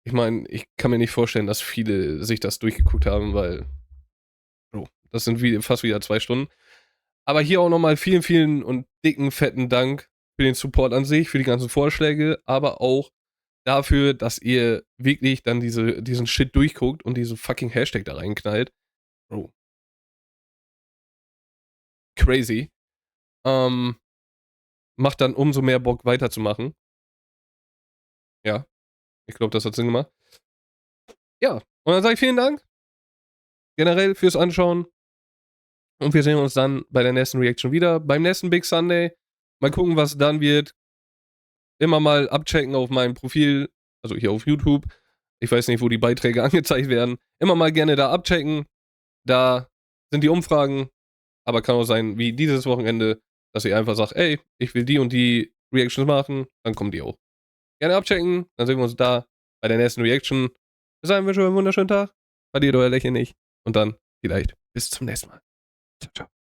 Ich meine, ich kann mir nicht vorstellen, dass viele sich das durchgeguckt haben, weil Bro, das sind fast wieder 2 Stunden. Aber hier auch nochmal vielen, vielen und dicken, fetten Dank für den Support an sich, für die ganzen Vorschläge, aber auch dafür, dass ihr wirklich dann diesen Shit durchguckt und diese fucking Hashtag da reinknallt. Bro. crazy. Macht dann umso mehr Bock weiterzumachen. Ja, ich glaube, das hat Sinn gemacht. Ja, und dann sage ich vielen Dank generell fürs Anschauen. Und wir sehen uns dann bei der nächsten Reaction wieder. Beim nächsten Big Sunday. Mal gucken, was dann wird. Immer mal abchecken auf meinem Profil, also hier auf YouTube. Ich weiß nicht, wo die Beiträge angezeigt werden. Immer mal gerne da abchecken. Da sind die Umfragen. Aber kann auch sein, wie dieses Wochenende, dass ich einfach sage, ey, ich will die und die Reactions machen. Dann kommen die auch. Gerne abchecken. Dann sehen wir uns da bei der nächsten Reaction. Bis dahin wünsche ich euch einen wunderschönen Tag. Verliert euer Lächeln nicht. Und dann vielleicht bis zum nächsten Mal. Ciao, ciao.